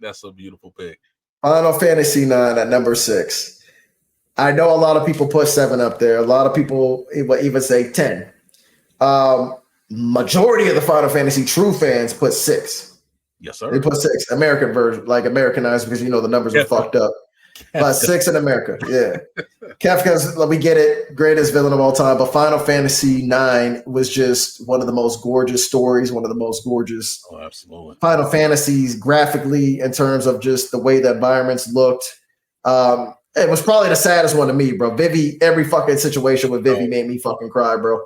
That's a beautiful pick. Final Fantasy 9 at number 6. I know a lot of people put 7 up there. A lot of people even say 10. Majority of the Final Fantasy true fans put 6. Yes, sir. They put 6. American version, like Americanized, because the numbers are fucked up. But 6 in America, yeah. Kafka's, we get it, greatest villain of all time. But Final Fantasy 9 was just one of the most gorgeous stories, one of the most gorgeous Final Fantasies graphically in terms of just the way the environments looked. It was probably the saddest one to me, bro. Vivi, every fucking situation with Vivi made me fucking cry, bro.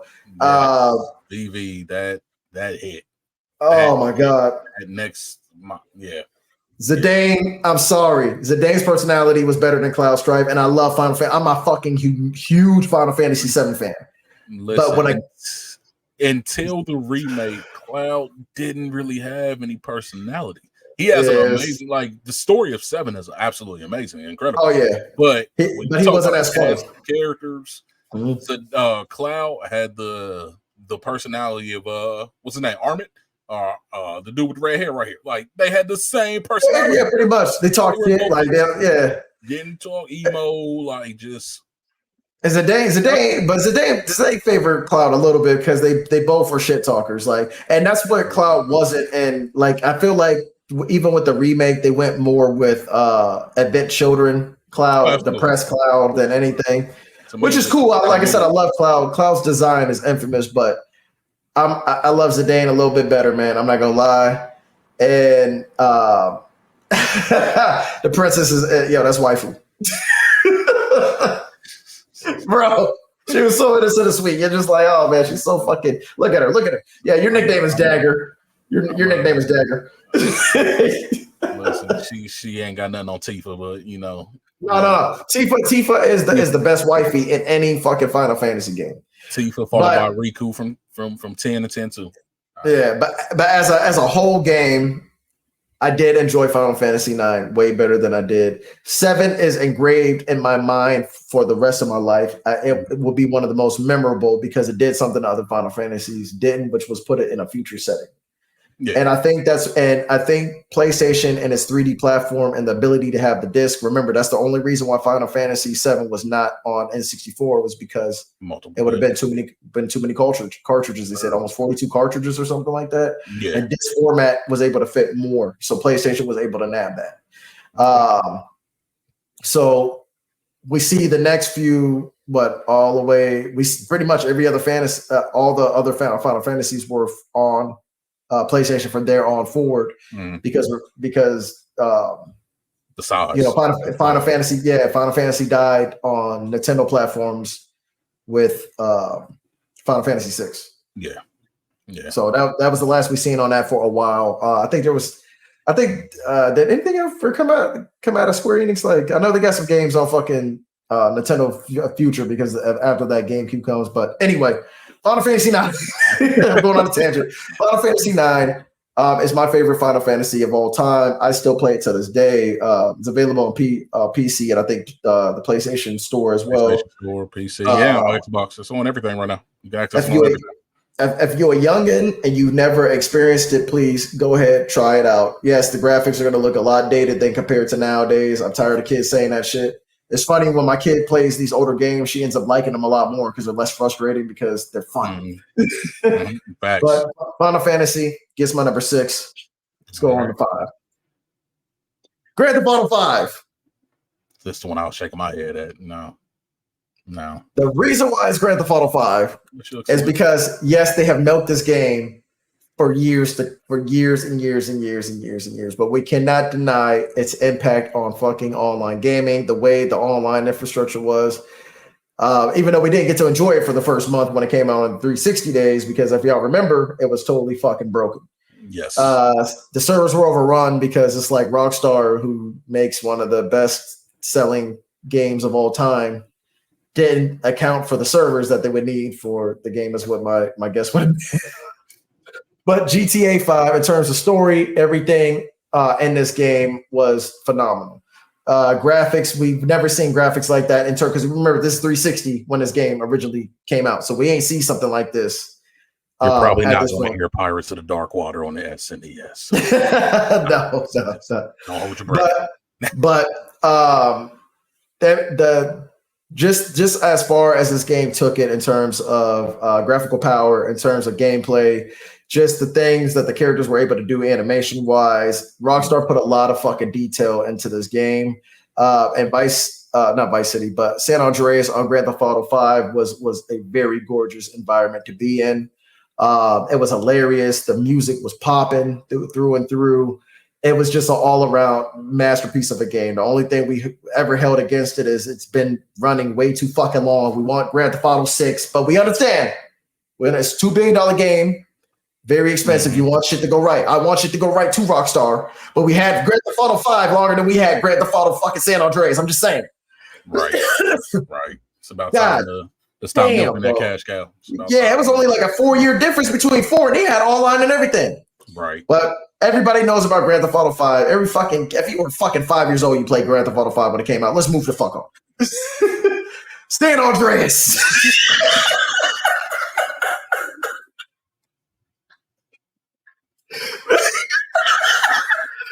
Vivi, that hit. Oh my god. Zidane, I'm sorry. Zidane's personality was better than Cloud Strife, and I love Final Fantasy. I'm a fucking huge Final Fantasy 7 fan. Listen, but until the remake, Cloud didn't really have any personality. He has an amazing, the story of 7 is absolutely amazing, incredible. Oh yeah, but he wasn't as fun. Characters, Cloud had the personality of what's his name, Armit. The dude with the red hair right here. Like, they had the same personality. Yeah, pretty much. They talk shit like that. Yeah. Didn't talk emo, like just. And Zidane favored Cloud a little bit because they both were shit talkers. And that's what Cloud wasn't. And I feel like even with the remake, they went more with Advent Children Cloud, depressed Cloud than anything, which is cool. Like I said, I love Cloud. Cloud's design is infamous, but I love Zidane a little bit better, man. I'm not gonna lie. And the princess is that's waifu. Bro, she was so innocent and sweet. You're just like, oh man, she's so fucking. Look at her. Yeah, your nickname is Dagger. Your nickname is Dagger. Listen, she ain't got nothing on Tifa, but No. Tifa is the best wifey in any fucking Final Fantasy game. Tifa followed by Riku from 10 to 10 too. Yeah, but as a whole game, I did enjoy Final Fantasy IX way better than I did. 7 is engraved in my mind for the rest of my life. It will be one of the most memorable because it did something other Final Fantasies didn't, which was put it in a future setting. Yeah. And I think PlayStation and its 3D platform and the ability to have the disc. Remember, that's the only reason why Final Fantasy VII was not on N64 was because it would have been too many cartridges. They said almost 42 cartridges or something like that. Yeah. And disc format was able to fit more, so PlayStation was able to nab that. So we see the next few, all the way. We pretty much every other fantasy, all the other Final Fantasies were on PlayStation from there on forward because the size. Final Fantasy died on Nintendo platforms with Final Fantasy VI. Yeah. So that was the last we seen on that for a while. Did anything ever come out of Square Enix? Like, I know they got some games on fucking Nintendo Future because after that GameCube comes, but anyway. Final Fantasy IX. I'm going on a tangent. Final Fantasy IX is my favorite Final Fantasy of all time. I still play it to this day. It's available on PC and I think the PlayStation Store as well. PlayStation Store, PC, Xbox. It's on everything right now. You can access it on everything. If you're a youngin' and you've never experienced it, please go ahead, try it out. Yes, the graphics are going to look a lot dated than compared to nowadays. I'm tired of kids saying that shit. It's funny when my kid plays these older games, she ends up liking them a lot more because they're less frustrating because they're fun. But Final Fantasy gets my number 6. Let's go on to 5. Grand Theft Auto 5. This is the one I was shaking my head at. No. The reason why it's Grand Theft Auto 5 is because, yes, they have milked this game for years and years. But we cannot deny its impact on fucking online gaming, the way the online infrastructure was. Even though we didn't get to enjoy it for the first month when it came out in 360 days, because if y'all remember, it was totally fucking broken. Yes. The servers were overrun because it's like Rockstar, who makes one of the best selling games of all time, didn't account for the servers that they would need for the game, is what my guess would be. But GTA 5, in terms of story, everything in this game was phenomenal. Graphics, we've never seen graphics like that in terms, because remember, this is 360 when this game originally came out. So we ain't see something like this. You're probably not going to hear Pirates of the Dark Water on the SNES. No. Don't hold your breath. But just as far as this game took it in terms of graphical power, in terms of gameplay, just the things that the characters were able to do animation wise, Rockstar put a lot of fucking detail into this game. And not Vice City, but San Andreas on Grand Theft Auto 5 was a very gorgeous environment to be in. It was hilarious. The music was popping through and through. It was just an all-around masterpiece of a game. The only thing we ever held against it is it's been running way too fucking long. We want Grand Theft Auto 6, but we understand when it's a $2 billion game, very expensive. You want shit to go right. I want shit to go right to Rockstar, but we had Grand Theft Auto 5 longer than we had Grand Theft Auto fucking San Andreas. I'm just saying. Right. It's about time to stop milking that cash cow. It was only like a 4-year difference between 4, and they had online and everything. Right. But everybody knows about Grand Theft Auto 5. If you were fucking 5 years old, you played Grand Theft Auto 5 when it came out. Let's move the fuck on. San Andreas.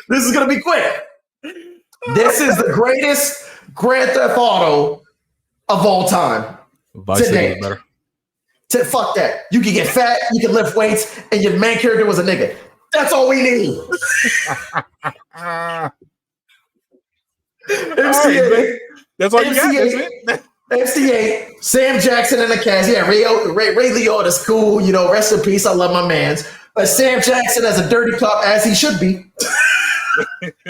This is going to be quick. This is the greatest Grand Theft Auto of all time. Vice City is better. Fuck that. You can get fat, you can lift weights, and your main character was a nigga. That's all we need. MC8. That's all you got. MC8, Sam Jackson in the cast. Yeah, Ray Liotta's cool. You know, rest in peace. I love my mans. But Sam Jackson as a dirty cop, as he should be.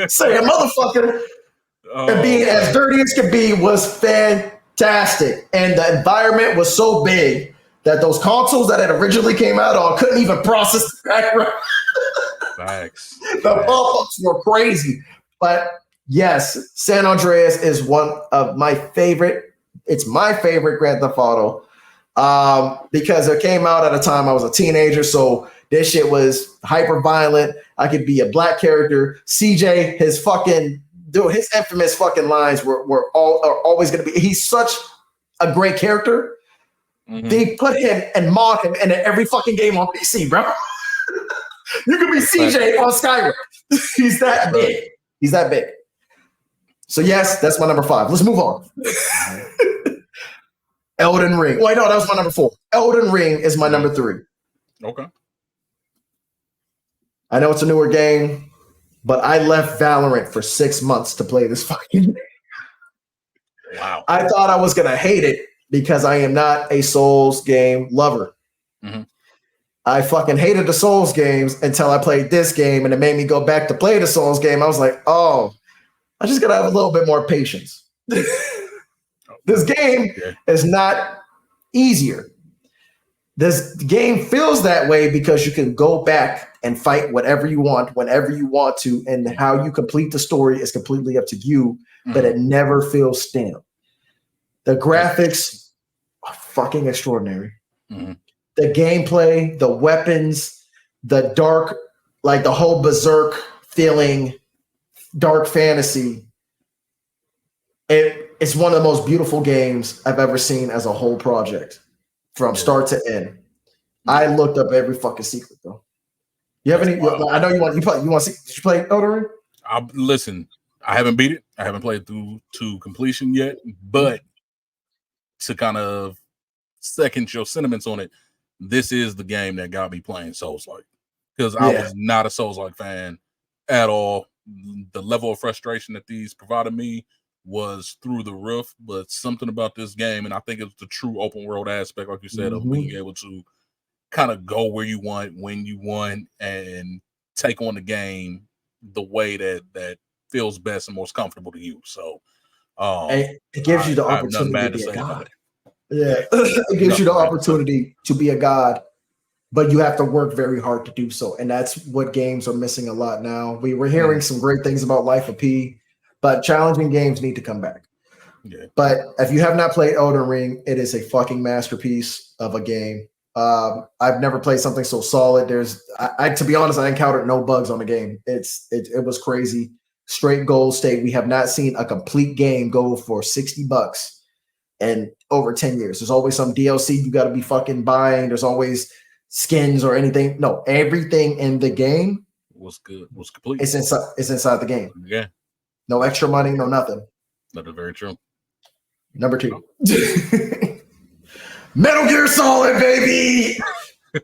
Say a motherfucker. And being as dirty as could be was fantastic. And the environment was so big that those consoles that had originally came out on couldn't even process the background. Facts. The pop-ups were crazy. But Yes, San Andreas is one of my favorite. It's my favorite Grand Theft Auto because it came out at a time I was a teenager, so this shit was hyper violent. I could be a black character. CJ, his infamous fucking lines are always going to be. He's such a great character. Mm-hmm. They put him and mod him in every fucking game on PC, bro. You could be CJ on Skyrim. He's that big. He's that big. So yes, that's my number 5. Let's move on. Elden Ring. Wait, no, that was my number 4. Elden Ring is my number 3. Okay. I know it's a newer game, but I left Valorant for 6 months to play this fucking game. Wow. I thought I was gonna hate it because I am not a Souls game lover. Mm-hmm. I fucking hated the Souls games until I played this game, and it made me go back to play the Souls game. I was like, oh, I just gotta have a little bit more patience. This game is not easier. This game feels that way because you can go back and fight whatever you want, whenever you want to, and how you complete the story is completely up to you, but it never feels stale. The graphics are fucking extraordinary. Mm-hmm. The gameplay, the weapons, the dark, like the whole berserk feeling, dark fantasy. It's one of the most beautiful games I've ever seen as a whole project, from start to end. I looked up every fucking secret, though. You have any? I know you want. You want to see? Did you play Elden Ring? Listen, I haven't beat it. I haven't played through to completion yet. But to kind of second your sentiments on it, this is the game that got me playing Souls-like, because I was not a Souls-like fan at all. The level of frustration that these provided me was through the roof, but something about this game, and I think it's the true open world aspect, like you said, of being able to kind of go where you want, when you want, and take on the game the way that feels best and most comfortable to you. So it gives you the opportunity to be a god. Yeah, it gives you the opportunity to be a god, but you have to work very hard to do so. And that's what games are missing a lot now. We were hearing some great things about Life of P, but challenging games need to come back. Yeah. But if you have not played Elden Ring, it is a fucking masterpiece of a game. I've never played something so solid. To be honest, I encountered no bugs on the game. It was crazy. Straight gold state. We have not seen a complete game go for $60 in over 10 years. There's always some DLC you got to be fucking buying. There's always skins or anything. No, everything in the game was good. Was complete. It's inside the game. Yeah. No extra money, no nothing. That is very true. Number 2. Metal Gear Solid, baby.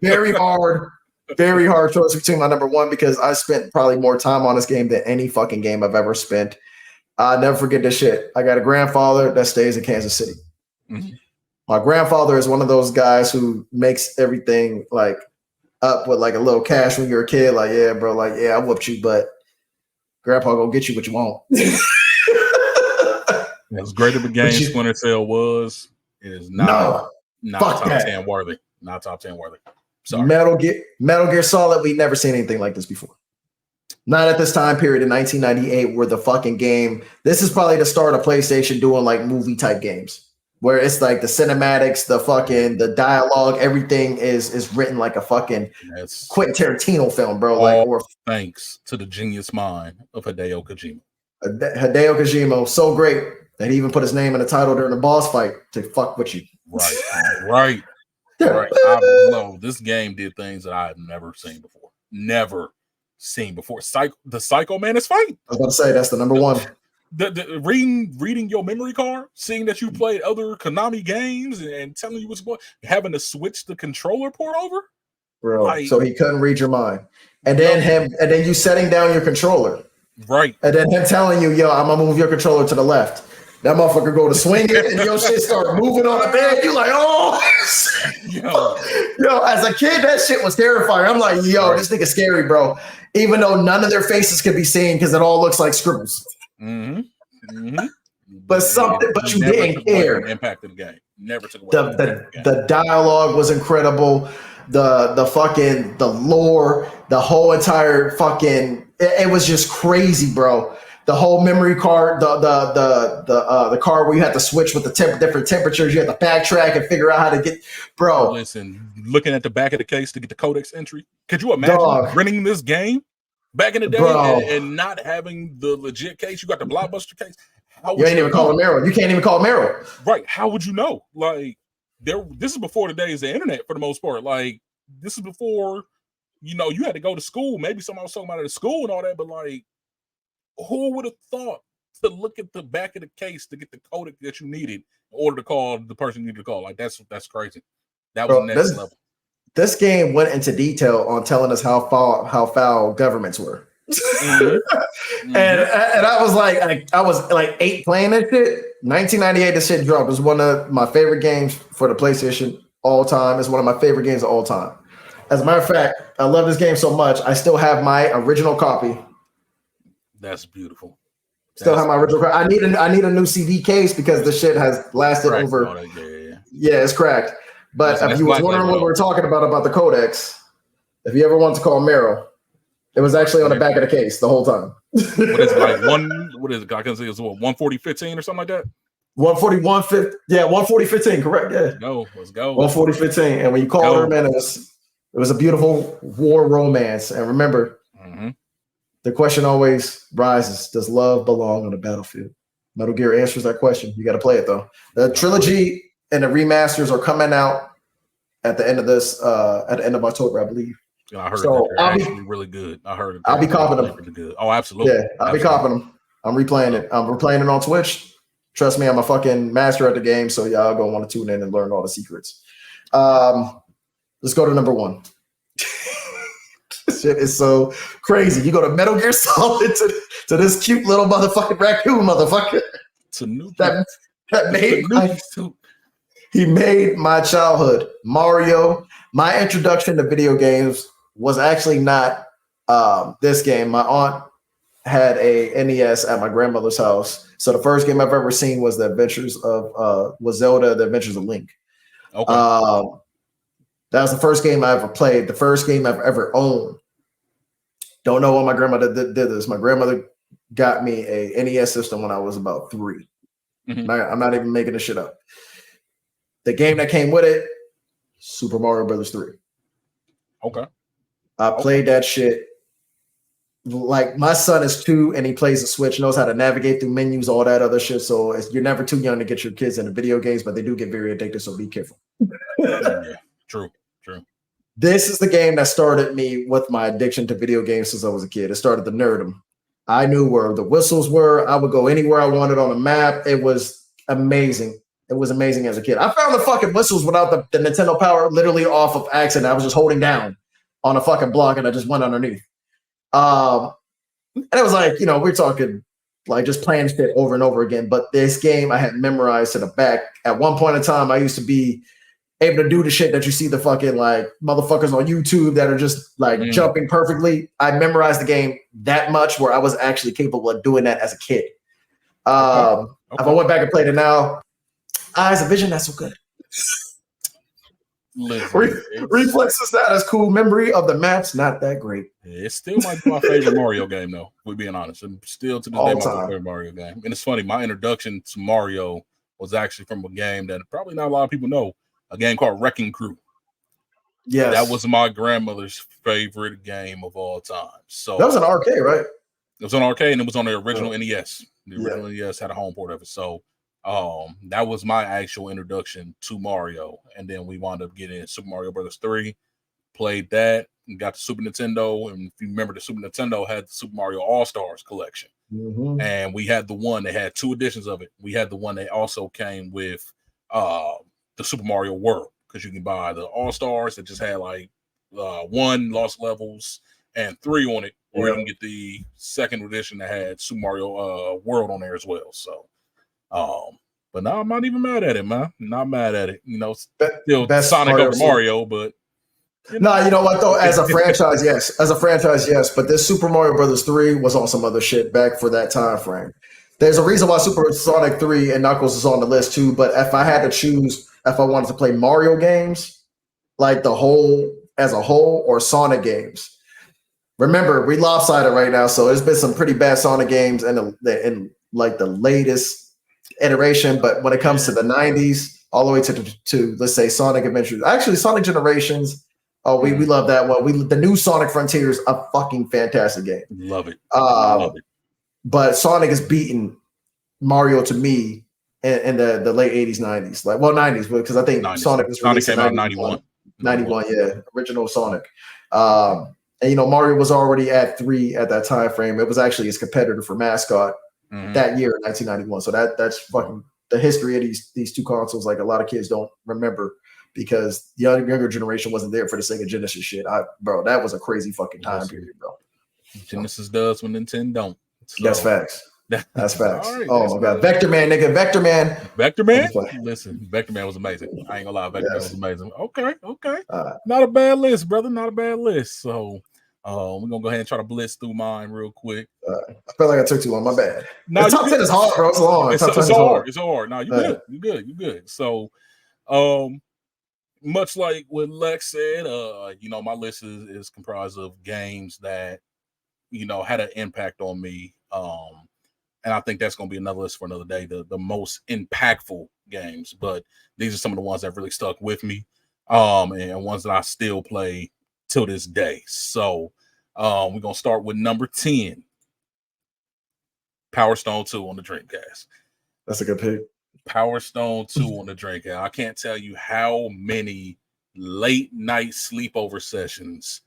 Very hard choice between my number 1 because I spent probably more time on this game than any fucking game I've ever spent. I'll never forget this shit. I got a grandfather that stays in Kansas City. Mm-hmm. My grandfather is one of those guys who makes everything like up with like a little cash when you're a kid. Like, yeah, bro, like, yeah, I whooped you, but Grandpa gonna get you what you want. As great of a game Splinter Cell was, it is not top 10 worthy. Not top 10 worthy. Sorry. Metal Gear Solid, we've never seen anything like this before. Not at this time period in 1998 where the fucking game, this is probably the start of PlayStation doing like movie type games where it's like the cinematics, the dialogue, everything is written like a fucking Quentin Tarantino film, bro. All thanks to the genius mind of Hideo Kojima. Hideo Kojima, so great that he even put his name in the title during the boss fight to fuck with you. Right. I know this game did things that I have never seen before. The Psycho Man is fine. I was about to say that's the number 1. The reading your memory card, seeing that you played other Konami games and telling you what's going, having to switch the controller port over, bro. So he couldn't read your mind, and then you setting down your controller, right? And then him telling you, "Yo, I'm gonna move your controller to the left." That motherfucker go to swing it, and your shit start moving on the bed. You like, oh, yo. As a kid, that shit was terrifying. I'm like, yo, This nigga scary, bro. Even though none of their faces could be seen because it all looks like scribbles. Mm-hmm. Mm-hmm. But you didn't care. Impact of the game. Never took away the dialogue was incredible. The lore, the whole entire fucking it was just crazy, bro. the whole memory card, the card where you had to switch with the different temperatures. You had to backtrack and figure out how to get, bro. Listen, looking at the back of the case to get the codex entry. Could you imagine renting this game back in the day and not having the legit case? You got the blockbuster case. You ain't even call it Meryl. You can't even call it Meryl. Right. How would you know? Like, this is before the days of the internet for the most part. Like, this is before, you had to go to school. Maybe someone was talking about it at school and all that, but like, who would have thought to look at the back of the case to get the codec that you needed in order to call the person you needed to call? Like, that's crazy. That was next level. This game went into detail on telling us how foul governments were. Mm-hmm. and I was like 8 playing that shit. 1998, this shit dropped. It was one of my favorite games for the PlayStation all time. It's one of my favorite games of all time. As a matter of fact, I love this game so much. I still have my original copy. That's beautiful. Still have my original copy. I need a new CD case because the shit has lasted over. Yeah, it's cracked. But if you was wondering what we were talking about the codex, if you ever want to call Meryl, it was actually on the back of the case the whole time. What is it, like what is it? I can say it's what 140-15 or something like that. 140-15. Yeah, 140-15. Correct. Yeah. Let's go. 140-15. And when you called her, man, it was a beautiful war romance. And remember, the question always rises: does love belong on the battlefield? Metal Gear answers that question. You got to play it though. The trilogy and the remasters are coming out at the end of this, at the end of October, I believe. Yeah, I heard they're actually really good. I heard I'll be copping them. Really good. Oh, absolutely. Yeah, I'll be copping them. I'm replaying it. We're playing it on Twitch. Trust me, I'm a fucking master at the game, so y'all gonna want to tune in and learn all the secrets. Let's go to number 1. This shit is so crazy. You go to Metal Gear Solid to this cute little motherfucking raccoon motherfucker. It's a new that made he made my childhood. Mario. My introduction to video games was actually not this game. My aunt had a NES at my grandmother's house. So the first game I've ever seen was was Zelda: The Adventures of Link. Okay. That was the first game I ever played. The first game I've ever owned. Don't know when my grandmother did this. My grandmother got me a NES system when I was about 3. Mm-hmm. I'm not even making this shit up. The game that came with it, Super Mario Brothers 3. Okay. I played that shit. Like, my son is 2 and he plays the Switch, knows how to navigate through menus, all that other shit. So you're never too young to get your kids into video games, but they do get very addicted. So be careful. Yeah, true. This is the game that started me with my addiction to video games since I was a kid. It started to nerd them. I knew where the whistles were. I would go anywhere I wanted on a map. It was amazing. It was amazing as a kid. I found the fucking whistles without the Nintendo Power literally off of accident. I was just holding down on a fucking block and I just went underneath. And it was like, we're talking like just playing shit over and over again. But this game I had memorized to the back. At one point in time, I used to be able to do the shit that you see the fucking like motherfuckers on YouTube that are just like jumping perfectly. I memorized the game that much where I was actually capable of doing that as a kid. If I went back and played it now, eyes of vision, not so good. Reflexes, not as cool. Memory of the maps, not that great. It still might be my favorite Mario game, though. We're being honest. And still to this day, my favorite Mario game. And it's funny, my introduction to Mario was actually from a game that probably not a lot of people know. A game called Wrecking Crew. Yes. That was my grandmother's favorite game of all time. So that was an arcade, right? It was an arcade and it was on the original NES. The original NES had a home port of it. So that was my actual introduction to Mario. And then we wound up getting Super Mario Brothers 3, played that, and got the Super Nintendo. And if you remember, the Super Nintendo had the Super Mario All-Stars collection. Mm-hmm. And we had the one that had 2 editions of it. We had the one that also came with the Super Mario World, because you can buy the All-Stars that just had like 1 Lost Levels and 3 on it, or you can get the second edition that had Super Mario World on there as well. So but no, I'm not even mad at it, man. Not mad at it. Still Sonic over Mario, but no, you know what though? As a franchise, yes. But this Super Mario Brothers 3 was on some other shit back for that time frame. There's a reason why Super Sonic 3 and Knuckles is on the list too. But if I had to choose, if I wanted to play Mario games, like as a whole, or Sonic games, remember, we lopsided right now, so there's been some pretty bad Sonic games in like the latest iteration. But when it comes to the 90s, all the way to let's say Sonic Adventures, actually Sonic Generations. Oh, we love that one. The new Sonic Frontiers, a fucking fantastic game. Love it. Love it. But Sonic is beating Mario to me in the late 80s, 90s. Like, well, 90s, because I think 90s. Sonic was released came out in 91. 91, yeah. Original Sonic. And, Mario was already at 3 at that time frame. It was actually his competitor for mascot that year in 1991. So that's fucking the history of these two consoles. Like, a lot of kids don't remember because the younger generation wasn't there for the Sega Genesis shit. Bro, that was a crazy fucking time period, bro. Genesis does when Nintendo don't. So, that's facts. That's facts. Right, oh my god, Vector Man, nigga, Vector Man. Listen, Vector Man was amazing. I ain't gonna lie, Vector Man was amazing. Okay. Not a bad list, brother. Not a bad list. So, we're gonna go ahead and try to blitz through mine real quick. I feel like I took too long. My bad. No, the top 10 is hard, bro. It's long. It's hard. It's hard. No, you good. You good. So, much like what Lex said, my list is comprised of games that had an impact on me. And I think that's going to be another list for another day, the most impactful games. But these are some of the ones that really stuck with me, and ones that I still play till this day. So we're going to start with number 10, Power Stone 2 on the Dreamcast. That's a good pick. Power Stone 2 on the Dreamcast. I can't tell you how many late night sleepover sessions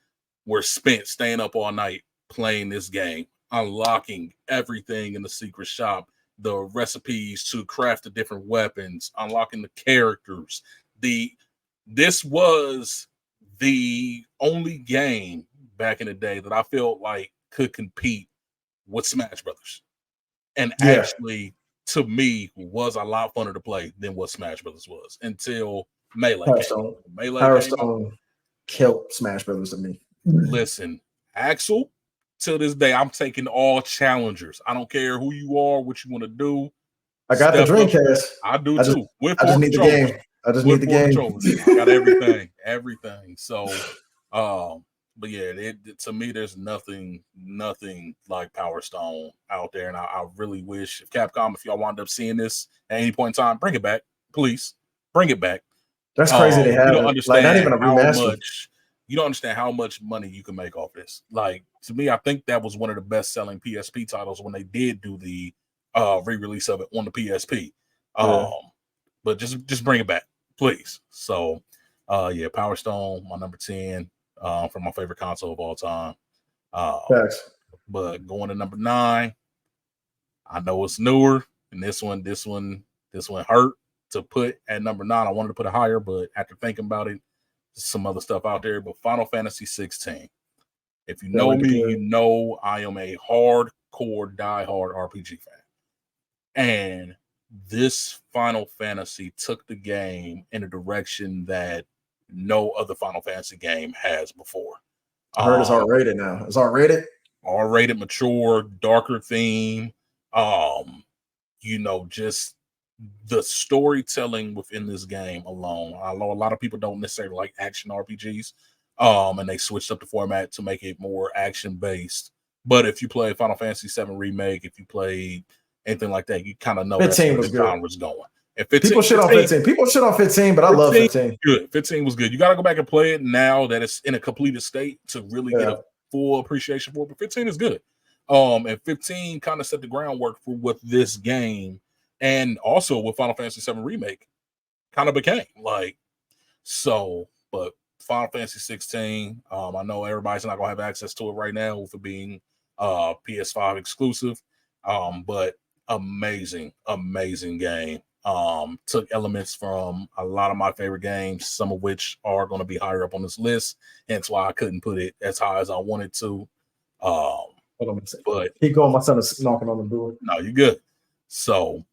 were spent staying up all night playing this game, unlocking everything in the secret shop, the recipes to craft the different weapons, unlocking the characters. This was the only game back in the day that I felt like could compete with Smash Brothers. And actually, to me, was a lot funner to play than what Smash Brothers was until Melee came. Power Stone killed Smash Brothers to me. Listen, Axel, to this day, I'm taking all challengers. I don't care who you are, what you want to do. I got the Dreamcast. I do too. I just need the game. I just need the game. I got everything. So, but yeah, to me, there's nothing like Power Stone out there, and I really wish if Capcom, if y'all wound up seeing this at any point in time, bring it back, please, bring it back. That's crazy. They have you don't understand not even a remaster. You don't understand how much money you can make off this. Like, to me, I think that was one of the best-selling PSP titles when they did do the re-release of it on the PSP. But just bring it back, please. So, Power Stone, my number 10, from my favorite console of all time. But going to number 9, I know it's newer, and this one hurt to put at number 9. I wanted to put it higher, but after thinking about it, some other stuff out there. But Final Fantasy 16. If you know me, you know I am a hardcore, diehard RPG fan. And this Final Fantasy took the game in a direction that no other Final Fantasy game has before. I heard it's R-rated now. It's R-rated? R-rated, mature, darker theme. Just the storytelling within this game alone. I know a lot of people don't necessarily like action RPGs, and they switched up the format to make it more action-based. But if you play Final Fantasy VII Remake, if you play anything like that, you kind of know 15 was the good. genre's going. And 15, people shit on 15. People shit on 15, but I love 15. Good. 15 was good. You got to go back and play it now that it's in a completed state to really get a full appreciation for it. But 15 is good. And 15 kind of set the groundwork for what this game and also what Final Fantasy VII Remake kind of became. But Final Fantasy 16, I know everybody's not going to have access to it right now with it being PS5 exclusive. But amazing game. Took elements from a lot of my favorite games, some of which are going to be higher up on this list. Hence why I couldn't put it as high as I wanted to. But keep going. My son is knocking on the door. No, you're good. So,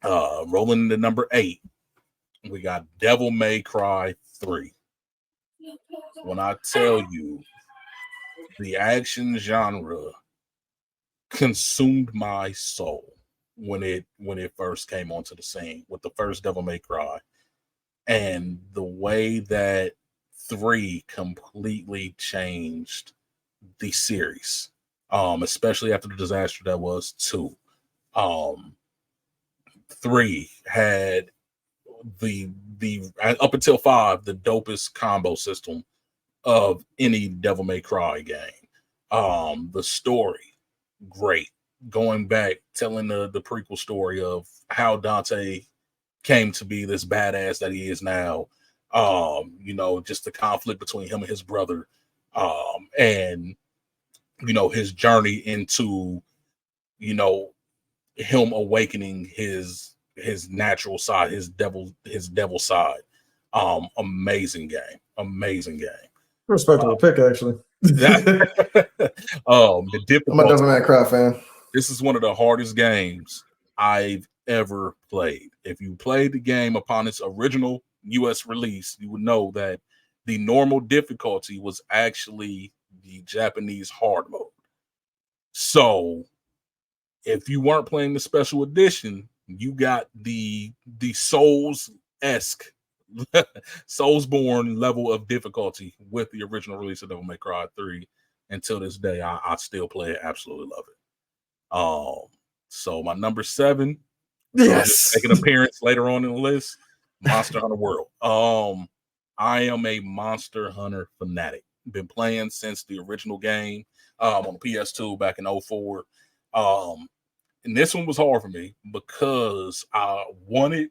rolling into number 8, we got Devil May Cry 3. When I tell you the action genre consumed my soul when it first came onto the scene with the first Devil May Cry, and the way that 3 completely changed the series, especially after the disaster that was 2. 3 had the up until 5 the dopest combo system of any Devil May Cry game. The story, great. Going back, telling the prequel story of how Dante came to be this badass that he is now. Just the conflict between him and his brother, and his journey into him awakening his natural side, his devil side. Amazing game. Amazing game. Respectable pick, actually. The I'm a difficulty. Devil May Cry fan. This is one of the hardest games I've ever played. If you played the game upon its original US release, you would know that the normal difficulty was actually the Japanese hard mode. So if you weren't playing the special edition, you got the Souls-esque Soulsborne level of difficulty with the original release of Devil May Cry 3. Until this day, I still play it, absolutely love it. So my number 7, yes, make an appearance later on in the list, Monster Hunter World. I am a Monster Hunter fanatic. Been playing since the original game on the PS2 back in 04. And this one was hard for me because I wanted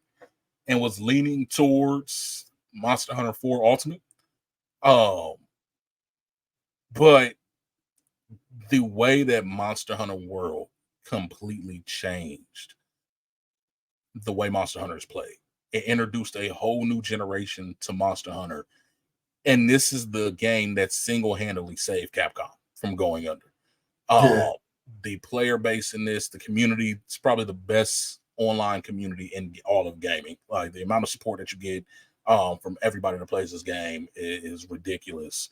and was leaning towards Monster Hunter 4 Ultimate. But the way that Monster Hunter World completely changed the way Monster Hunter is played. It introduced a whole new generation to Monster Hunter. And this is the game that single-handedly saved Capcom from going under. The player base in this, the community, it's probably the best online community in all of gaming. Like the amount of support that you get from everybody that plays this game is ridiculous.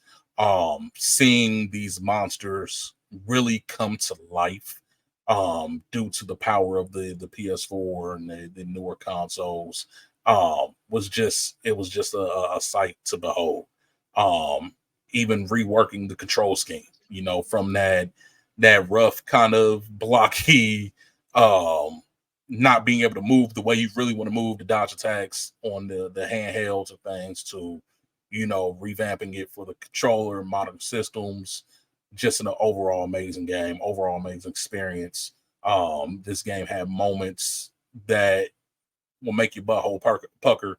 Seeing these monsters really come to life due to the power of the PS4 and the newer consoles was just a sight to behold. Even reworking the control scheme, from that rough kind of blocky, not being able to move the way you really want to move the dodge attacks on the handhelds of things to, revamping it for the controller, modern systems. Just an overall amazing game, overall amazing experience. This game had moments that will make your butthole pucker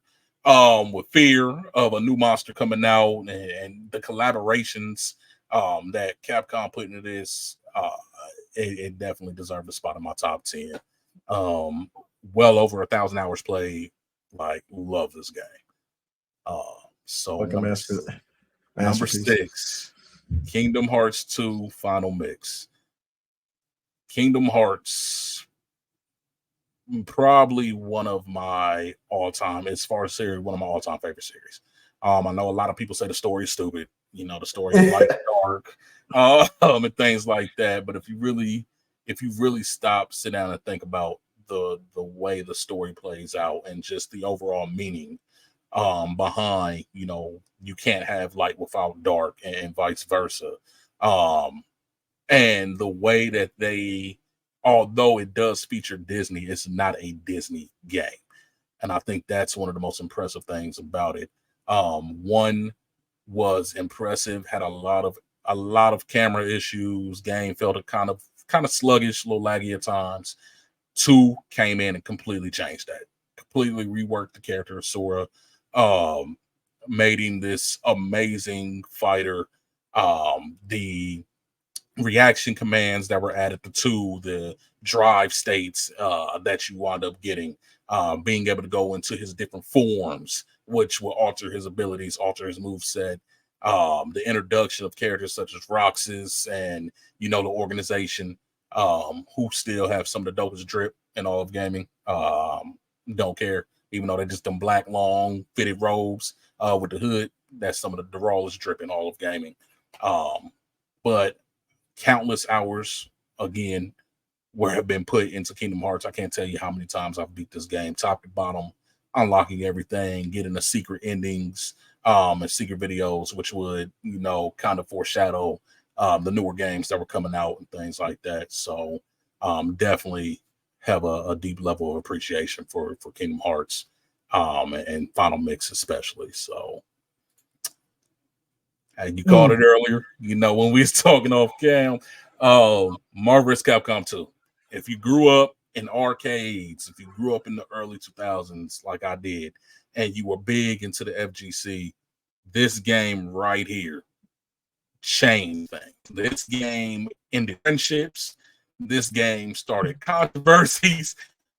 with fear of a new monster coming out and the collaborations that Capcom put into this. It definitely deserved a spot in my top 10. Well over 1,000 hours played. Like, love this game. So like number 6, Kingdom Hearts 2 Final Mix. Kingdom Hearts, probably one of my all-time, as far as series, one of my all-time favorite series. I know a lot of people say the story is stupid. The story is light and dark, and things like that. But if you really stop, sit down, and think about the way the story plays out and just the overall meaning behind, you can't have light without dark and vice versa. And the way that they, although it does feature Disney, it's not a Disney game. And I think that's one of the most impressive things about it. One was impressive, had a lot of camera issues. Game felt kind of sluggish, a little laggy at times. 2 came in and completely changed that. Completely reworked the character of Sora, made him this amazing fighter. The reaction commands that were added to the drive states that you wound up getting, being able to go into his different forms, which will alter his abilities, alter his moveset. The introduction of characters such as Roxas and, the organization, who still have some of the dopest drip in all of gaming. Don't care, even though they're just them black, long, fitted robes with the hood. That's some of the rawest drip in all of gaming. But countless hours, again, where have been put into Kingdom Hearts. I can't tell you how many times I've beat this game, top to bottom, unlocking everything, getting the secret endings, and secret videos, which would, kind of foreshadow the newer games that were coming out and things like that. So definitely have a deep level of appreciation for Kingdom Hearts and Final Mix especially. So you called it earlier, when we was talking off cam, Marvel vs. Capcom 2. If you grew up in arcades, if you grew up in the early 2000s like I did, and you were big into the FGC, this game right here changed things. This game ended friendships. This game started controversies.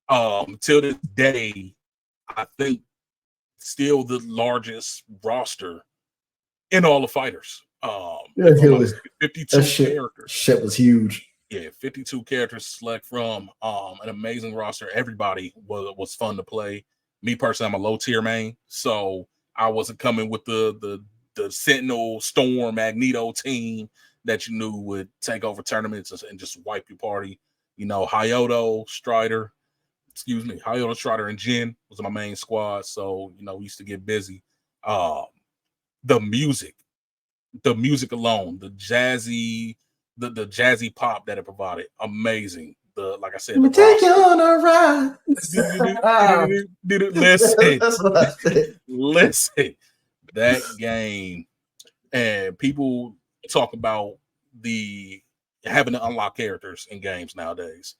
Till this day, I think still the largest roster in all the fighters. It was 52 characters. Shit was huge. Yeah, 52 characters to select from. An amazing roster. Everybody was fun to play. Me personally, I'm a low tier main, so I wasn't coming with the Sentinel, Storm, Magneto team that you knew would take over tournaments and just wipe your party. Hayoto, Strider, and Jin was my main squad. So we used to get busy. The music alone, the jazzy pop that it provided, amazing. Like I said, let me take you on a ride. Listen, that game, and people talk about the having to unlock characters in games nowadays.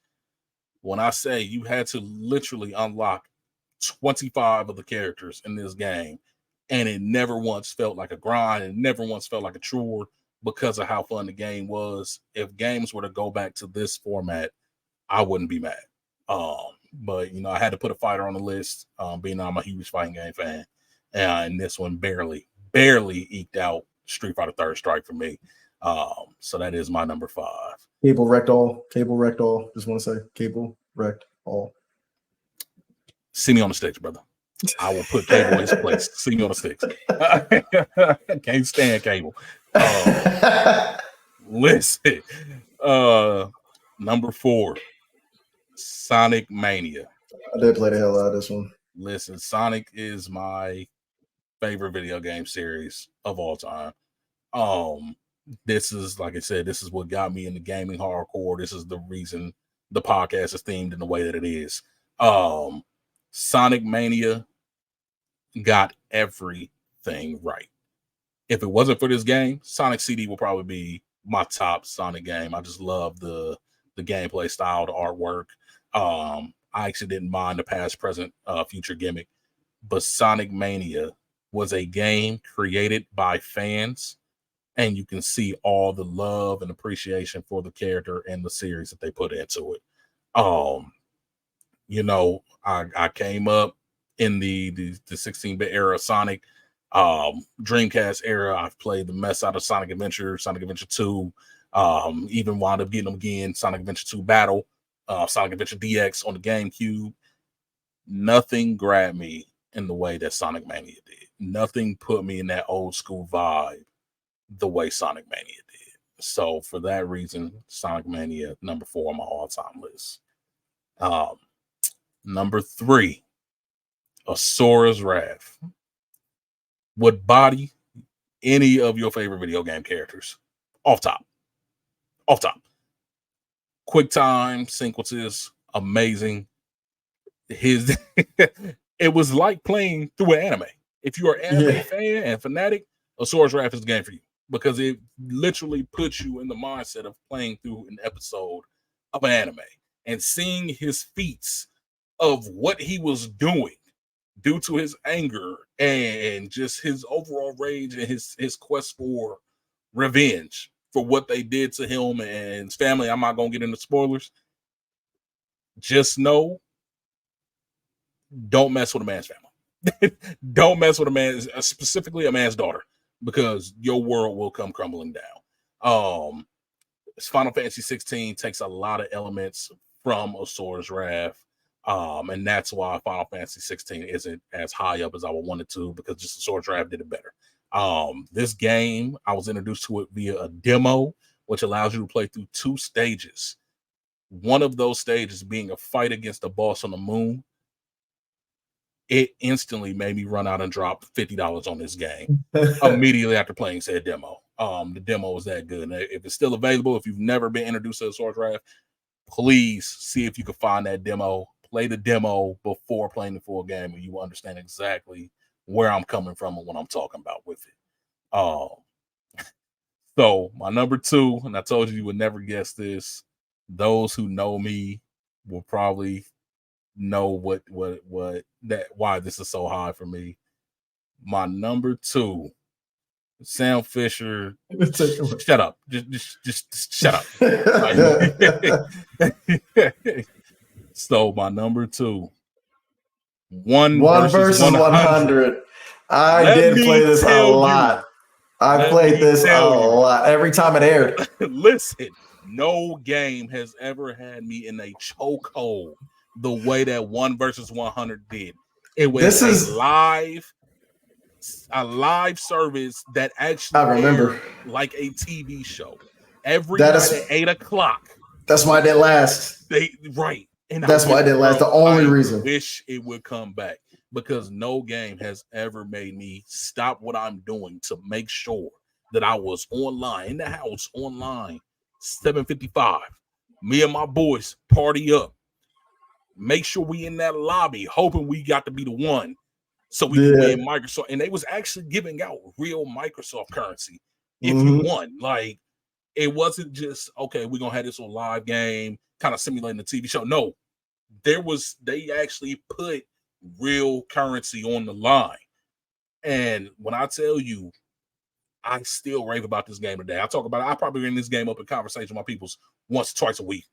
When I say you had to literally unlock 25 of the characters in this game, and it never once felt like a grind, it never once felt like a chore because of how fun the game was. If games were to go back to this format, I wouldn't be mad. But I had to put a fighter on the list, being I'm a huge fighting game fan, and this one barely eked out Street Fighter Third Strike for me. So that is my number 5. Cable wrecked all. Just want to say, Cable wrecked all. See me on the sticks, brother. I will put Cable in his place. See me on the sticks. Can't stand Cable. Listen. Number 4, Sonic Mania. I did play the hell out of this one. Listen, Sonic is my favorite video game series of all time. This is, like I said, this is what got me into gaming hardcore. This is the reason the podcast is themed in the way that it is. Sonic Mania got everything right. If it wasn't for this game, Sonic CD will probably be my top Sonic game. I just love the gameplay style, the artwork. I actually didn't mind the past, present, future gimmick, but Sonic Mania was a game created by fans, and you can see all the love and appreciation for the character and the series that they put into it. I came up in the 16-bit era of Sonic, Dreamcast era. I've played the mess out of Sonic Adventure 2, even wound up getting them again, Sonic Adventure 2 Battle, Sonic Adventure DX on the GameCube. Nothing grabbed me in the way that Sonic Mania did. Nothing put me in that old school vibe the way Sonic Mania did. So for that reason, Sonic Mania, number 4 on my all-time list. Number 3, Asura's Wrath would body any of your favorite video game characters. Off top. Quick time sequences, amazing. It was like playing through an anime. If you're an anime fan and fanatic, Asura's Wrath is the game for you, because it literally puts you in the mindset of playing through an episode of an anime and seeing his feats of what he was doing due to his anger and just his overall rage and his quest for revenge for what they did to him and his family. I'm not going to get into spoilers. Just know, don't mess with a man's family. Don't mess with a man, specifically a man's daughter, because your world will come crumbling down. Final Fantasy 16 takes a lot of elements from Asura's Wrath. And that's why Final Fantasy 16 isn't as high up as I would want it to, because just Asura's Wrath did it better. This game, I was introduced to it via a demo, which allows you to play through 2 stages. One of those stages being a fight against the boss on the moon. It instantly made me run out and drop $50 on this game immediately after playing said demo. The demo was that good. And if it's still available, if you've never been introduced to the Sword Draft, please see if you can find that demo. Play the demo before playing the full game, and you will understand exactly where I'm coming from and what I'm talking about with it. So my number 2, and I told you would never guess this. Those who know me will probably know what why this is so high for me. My number 2, Sam Fisher. Shut up. Just shut up. So my number 2, one versus 100. I did play this a lot. I played this a lot every time it aired. Listen, no game has ever had me in a chokehold the way that 1 versus 100 did. It was a live service that actually aired like a TV show every night at 8 o'clock. That's why it didn't last. Right. And that's why it didn't last. The only reason. I wish it would come back, because no game has ever made me stop what I'm doing to make sure that I was online, in the house, online, 7:55. Me and my boys party up. Make sure we in that lobby, hoping we got to be the one so we can win Microsoft. And they was actually giving out real Microsoft currency if you won. Like, it wasn't just, okay, we're going to have this on live game, kind of simulating the TV show. No, they actually put real currency on the line. And when I tell you, I still rave about this game today. I talk about it. I probably bring this game up in conversation with my peoples once or twice a week,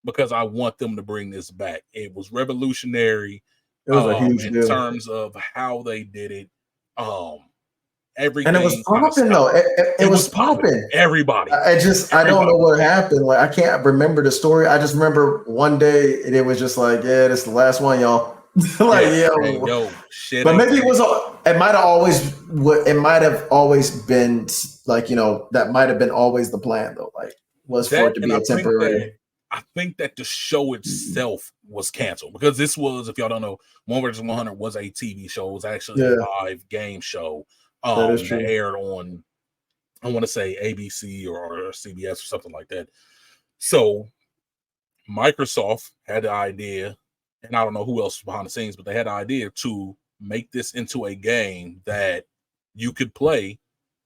because I want them to bring this back. It was revolutionary. It was a huge in deal. terms of how they did it. Everything, and it was popping though. It was popping. Everybody. I don't know what happened. Like, I can't remember the story. I just remember one day and it was just like, yeah, this is the last one, y'all. Like, shit. But maybe it might have always been like, that might have been always the plan though. Like, was for it to be a temporary. I think that the show itself was canceled, because this was, if y'all don't know, 1 versus 100 was a TV show. It was actually a live game show. That is true. That aired on, I want to say ABC or CBS or something like that. So Microsoft had the idea, and I don't know who else was behind the scenes, but they had the idea to make this into a game that you could play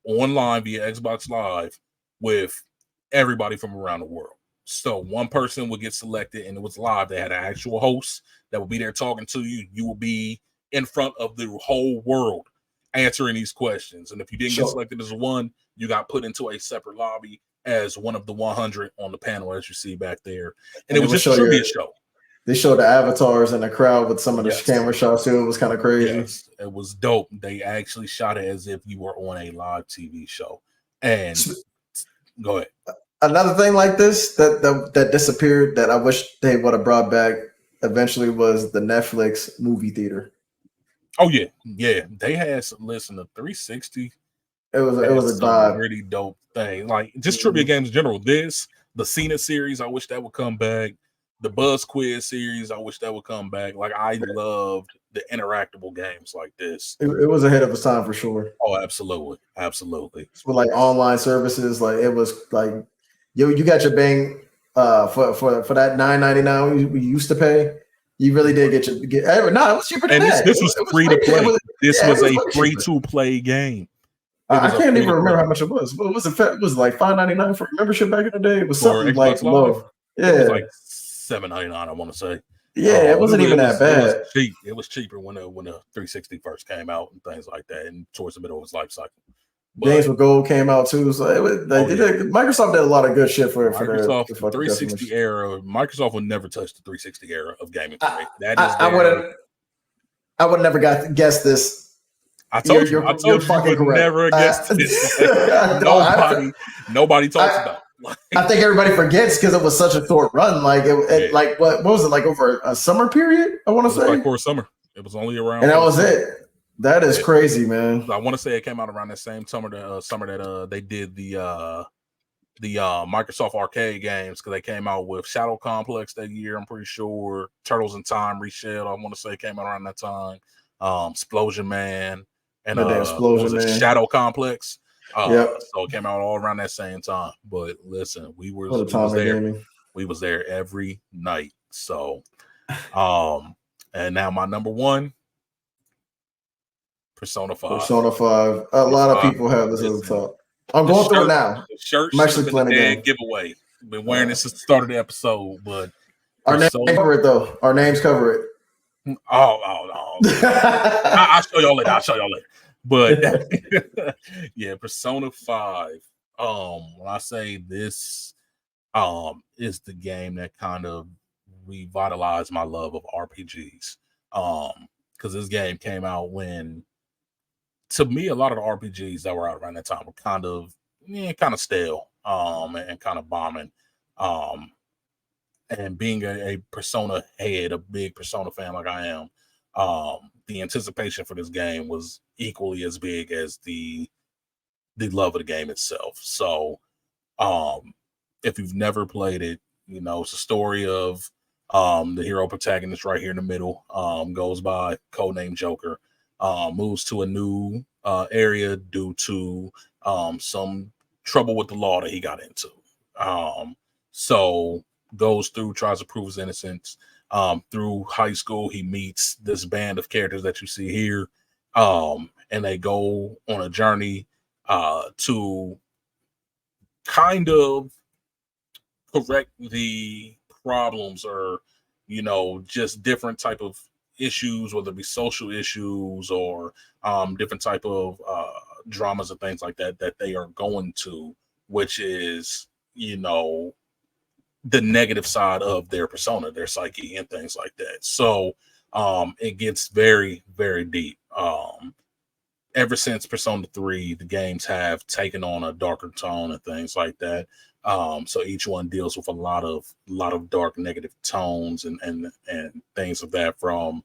online via Xbox Live with everybody from around the world. So one person would get selected, and it was live. They had an actual host that would be there talking to you. You will be in front of the whole world answering these questions. And if you didn't get selected as one, you got put into a separate lobby as one of the 100 on the panel, as you see back there. And it was just a trivia show. They showed the avatars in the crowd with some of the camera shots too. It was kind of crazy. Yes, it was dope. They actually shot it as if you were on a live TV show. And go ahead. Another thing like this that disappeared that I wish they would have brought back eventually was the Netflix movie theater. Oh yeah. They had the 360. It was a vibe. Really dope thing. Like, just trivia games in general. The Cena series, I wish that would come back. The Buzz Quiz series, I wish that would come back. Like, I loved the interactable games like this. It was ahead of its time for sure. Oh, absolutely. With like online services, like it was like, you got your bang for that $9.99 we used to pay. You really did get it was cheaper than that. This was free to play. This was a free to play game. I can't even remember how much it was. What was it? It was like $5.99 for membership back in the day. It was something like low. Yeah, it was like $7.99. I want to say. Yeah, it wasn't even that bad. It was cheap. It was cheaper when the 360 first came out and things like that, and towards the middle of its life cycle. Games with Gold came out too, so Microsoft did a lot of good shit for the 360 era. Microsoft would never touch the 360 era of gaming. I would never guessed this. I told you would never guess this. Nobody talks about. I think everybody forgets because it was such a short run. Like like what was it, like over a summer period? I want to say like for a summer. It was only around, and that was it. That is crazy, man. I want to say it came out around the same summer that they did the Microsoft arcade games, because they came out with Shadow Complex that year. I'm pretty sure Turtles in Time Reshelled, I want to say, came out around that time. Explosion Man and Shadow Complex. So it came out all around that same time. But listen, we was there. Gaming. We was there every night. So and now my number one, Persona 5. Persona 5. A lot of people have this at the top. I'm going through it now. The shirt I'm actually playing a game. Giveaway. Been wearing this since the start of the episode, but our names cover it though. Our names cover it. Oh. I'll show y'all later. But yeah, Persona 5. When I say this is the game that kind of revitalized my love of RPGs. Because this game came out when, to me, a lot of the RPGs that were out around that time were kind of stale, and kind of bombing. And being a Persona head, a big Persona fan like I am, the anticipation for this game was equally as big as the love of the game itself. So, if you've never played it, it's a story of the hero protagonist right here in the middle, goes by codename Joker, moves to a new area due to some trouble with the law that he got into. So goes through, tries to prove his innocence. Through high school, he meets this band of characters that you see here, and they go on a journey to kind of correct the problems, or just different type of issues, whether it be social issues or different type of dramas and things like that they are going to, which is the negative side of their persona, their psyche, and things like that. So it gets very, very deep. Ever since Persona 3, the games have taken on a darker tone and things like that. So each one deals with a lot of dark negative tones and things of that, from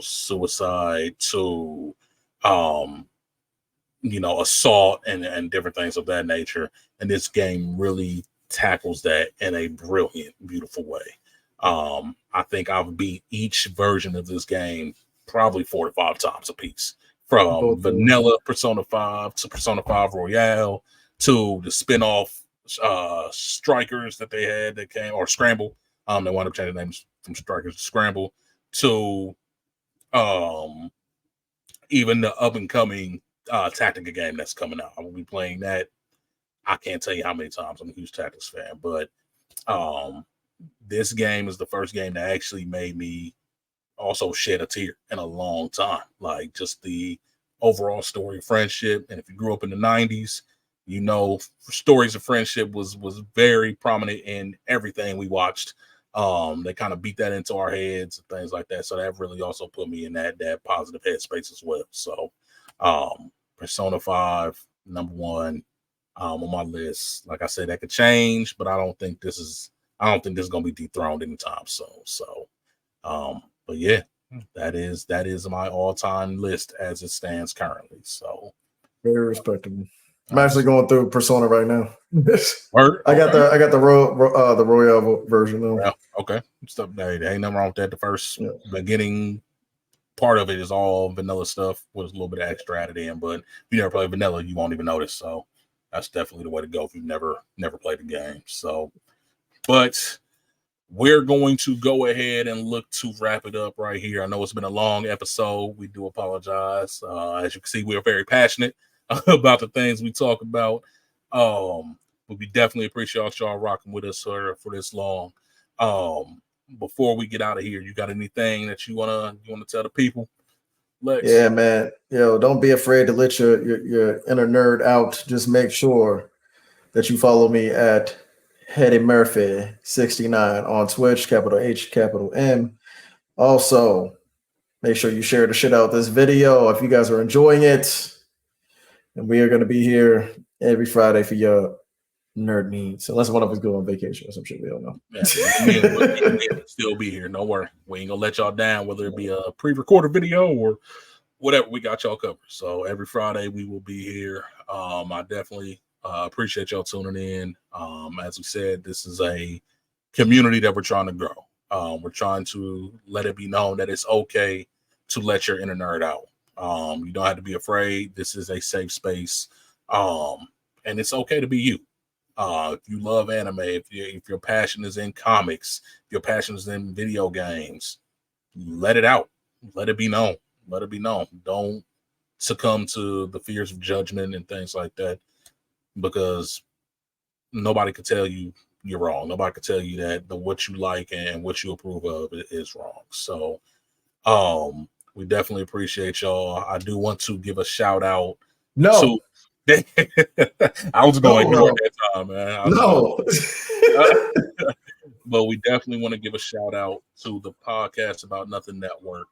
suicide to assault and different things of that nature. And this game really tackles that in a brilliant, beautiful way. I think I've beat each version of this game probably 4 to 5 times a piece, from vanilla Persona 5 to Persona 5 Royale to the spin-off Strikers that they had that came, or Scramble. They wound up changing names from Strikers to Scramble, to even the up-and-coming Tactica game that's coming out. I will be playing that. I can't tell you how many times. I'm a huge Tactics fan, but this game is the first game that actually made me also shed a tear in a long time. Like, just the overall story of friendship. And if you grew up in the 90s, stories of friendship was very prominent in everything we watched. They kind of beat that into our heads and things like that. So that really also put me in that positive headspace as well. So Persona 5, number one, on my list. Like I said, that could change, but I don't think this is gonna be dethroned anytime soon. So but yeah, that is my all-time list as it stands currently. So very respectable. I'm actually going through Persona right now. I got the Royale version though. Yeah, okay. Stuff, there ain't nothing wrong with that. The first beginning part of it is all vanilla stuff with a little bit of extra added in, but if you never play vanilla, you won't even notice. So that's definitely the way to go if you've never played the game. So, but we're going to go ahead and look to wrap it up right here. I know it's been a long episode. We do apologize. As you can see, we are very passionate about the things we talk about. But we definitely appreciate y'all rocking with us for this long. Before we get out of here, you got anything that you wanna tell the people, Lex? Yeah, man. Don't be afraid to let your inner nerd out. Just make sure that you follow me at Hetty Murphy 69 on Twitch, capital H, capital M. Also, make sure you share the shit out this video if you guys are enjoying it. And we are going to be here every Friday for your nerd needs, unless one of us go on vacation or some shit. We don't know. Yeah, we'll still be here. Don't worry. We ain't gonna let y'all down, whether it be a pre-recorded video or whatever. We got y'all covered. So every Friday we will be here. I definitely appreciate y'all tuning in. As we said, this is a community that we're trying to grow. We're trying to let it be known that it's okay to let your inner nerd out. You don't have to be afraid. This is a safe space And it's okay to be you. If you love anime, if your passion is in comics, if your passion is in video games, let it out. Let it be known. Let it be known. Don't succumb to the fears of judgment and things like that, because nobody could tell you you're wrong. Nobody could tell you that what you like and what you approve of is wrong. So we definitely appreciate y'all. I do want to give a shout out to I was going to ignore that time, man. But we definitely want to give a shout out to the Podcast About Nothing Network.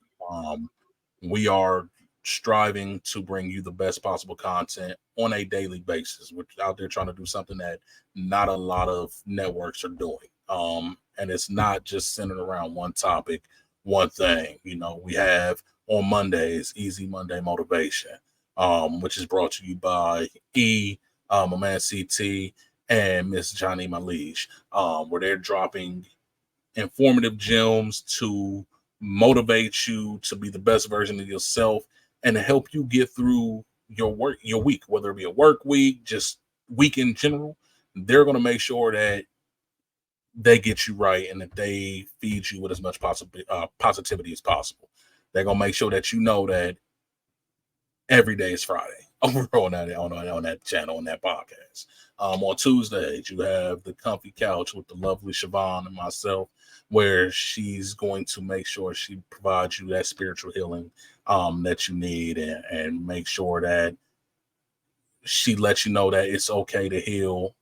We are striving to bring you the best possible content on a daily basis. We're out there trying to do something that not a lot of networks are doing. And it's not just centered around one topic, one thing. You know, we have on Mondays, Easy Monday Motivation, which is brought to you by my man CT, and Miss Johnny, my liege, where they're dropping informative gems to motivate you to be the best version of yourself and to help you get through your week, whether it be a work week, just week in general. They're going to make sure that they get you right and that they feed you with as much positivity as possible. They're going to make sure that you know that every day is Friday over on that channel, on that podcast. On Tuesdays, you have the Comfy Couch with the lovely Siobhan and myself, where she's going to make sure she provides you that spiritual healing that you need, and make sure that she lets you know that it's okay to heal.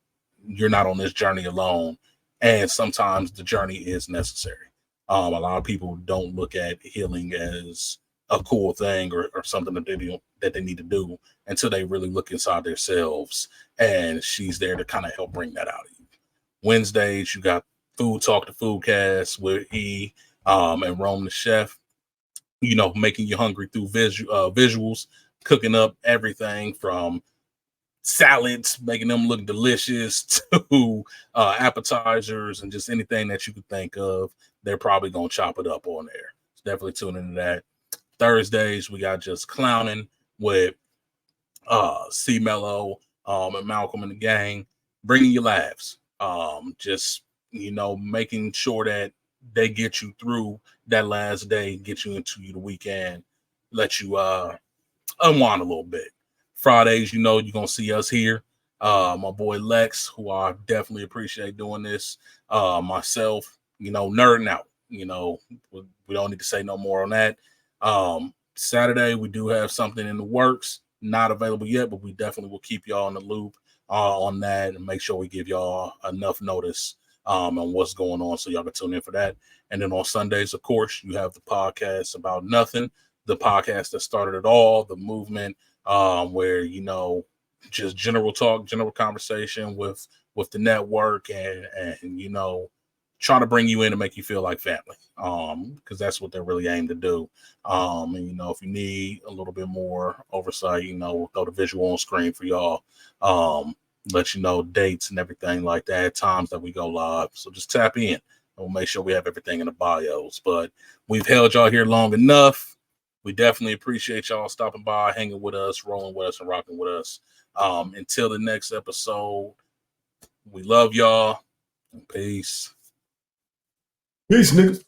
You're not on this journey alone, and sometimes the journey is necessary. A lot of people don't look at healing as a cool thing or something that they need to do until they really look inside themselves, and she's there to kind of help bring that out of you. Wednesdays, you got Food Talk, the Foodcast with and Rome the Chef, you know, making you hungry through visuals, cooking up everything from salads, making them look delicious, to appetizers and just anything that you could think of. They're probably going to chop it up on there. So definitely tune into that. Thursdays, we got Just Clowning with C Mello and Malcolm and the gang, bringing you laughs. Just, you know, making sure that they get you through that last day, get you into the weekend, let you unwind a little bit. Fridays, you know, you're going to see us here. My boy Lex, who I definitely appreciate doing this. Myself, you know, nerding out. You know, we don't need to say no more on that. Saturday, we do have something in the works, not available yet, but we definitely will keep y'all in the loop on that and make sure we give y'all enough notice on what's going on so y'all can tune in for that. And then on Sundays, of course, you have the Podcast About Nothing, the podcast that started it all, the movement where, you know, just general talk, general conversation with the network, and you know, try to bring you in and make you feel like family, because that's what they're really aimed to do. And you know, if you need a little bit more oversight, you know, we'll throw the visual on screen for y'all, let you know dates and everything like that, times that we go live. So just tap in and we'll make sure we have everything in the bios. But we've held y'all here long enough. We definitely appreciate y'all stopping by, hanging with us, rolling with us, and rocking with us. Until the next episode, we love y'all. Peace. Peace, niggas.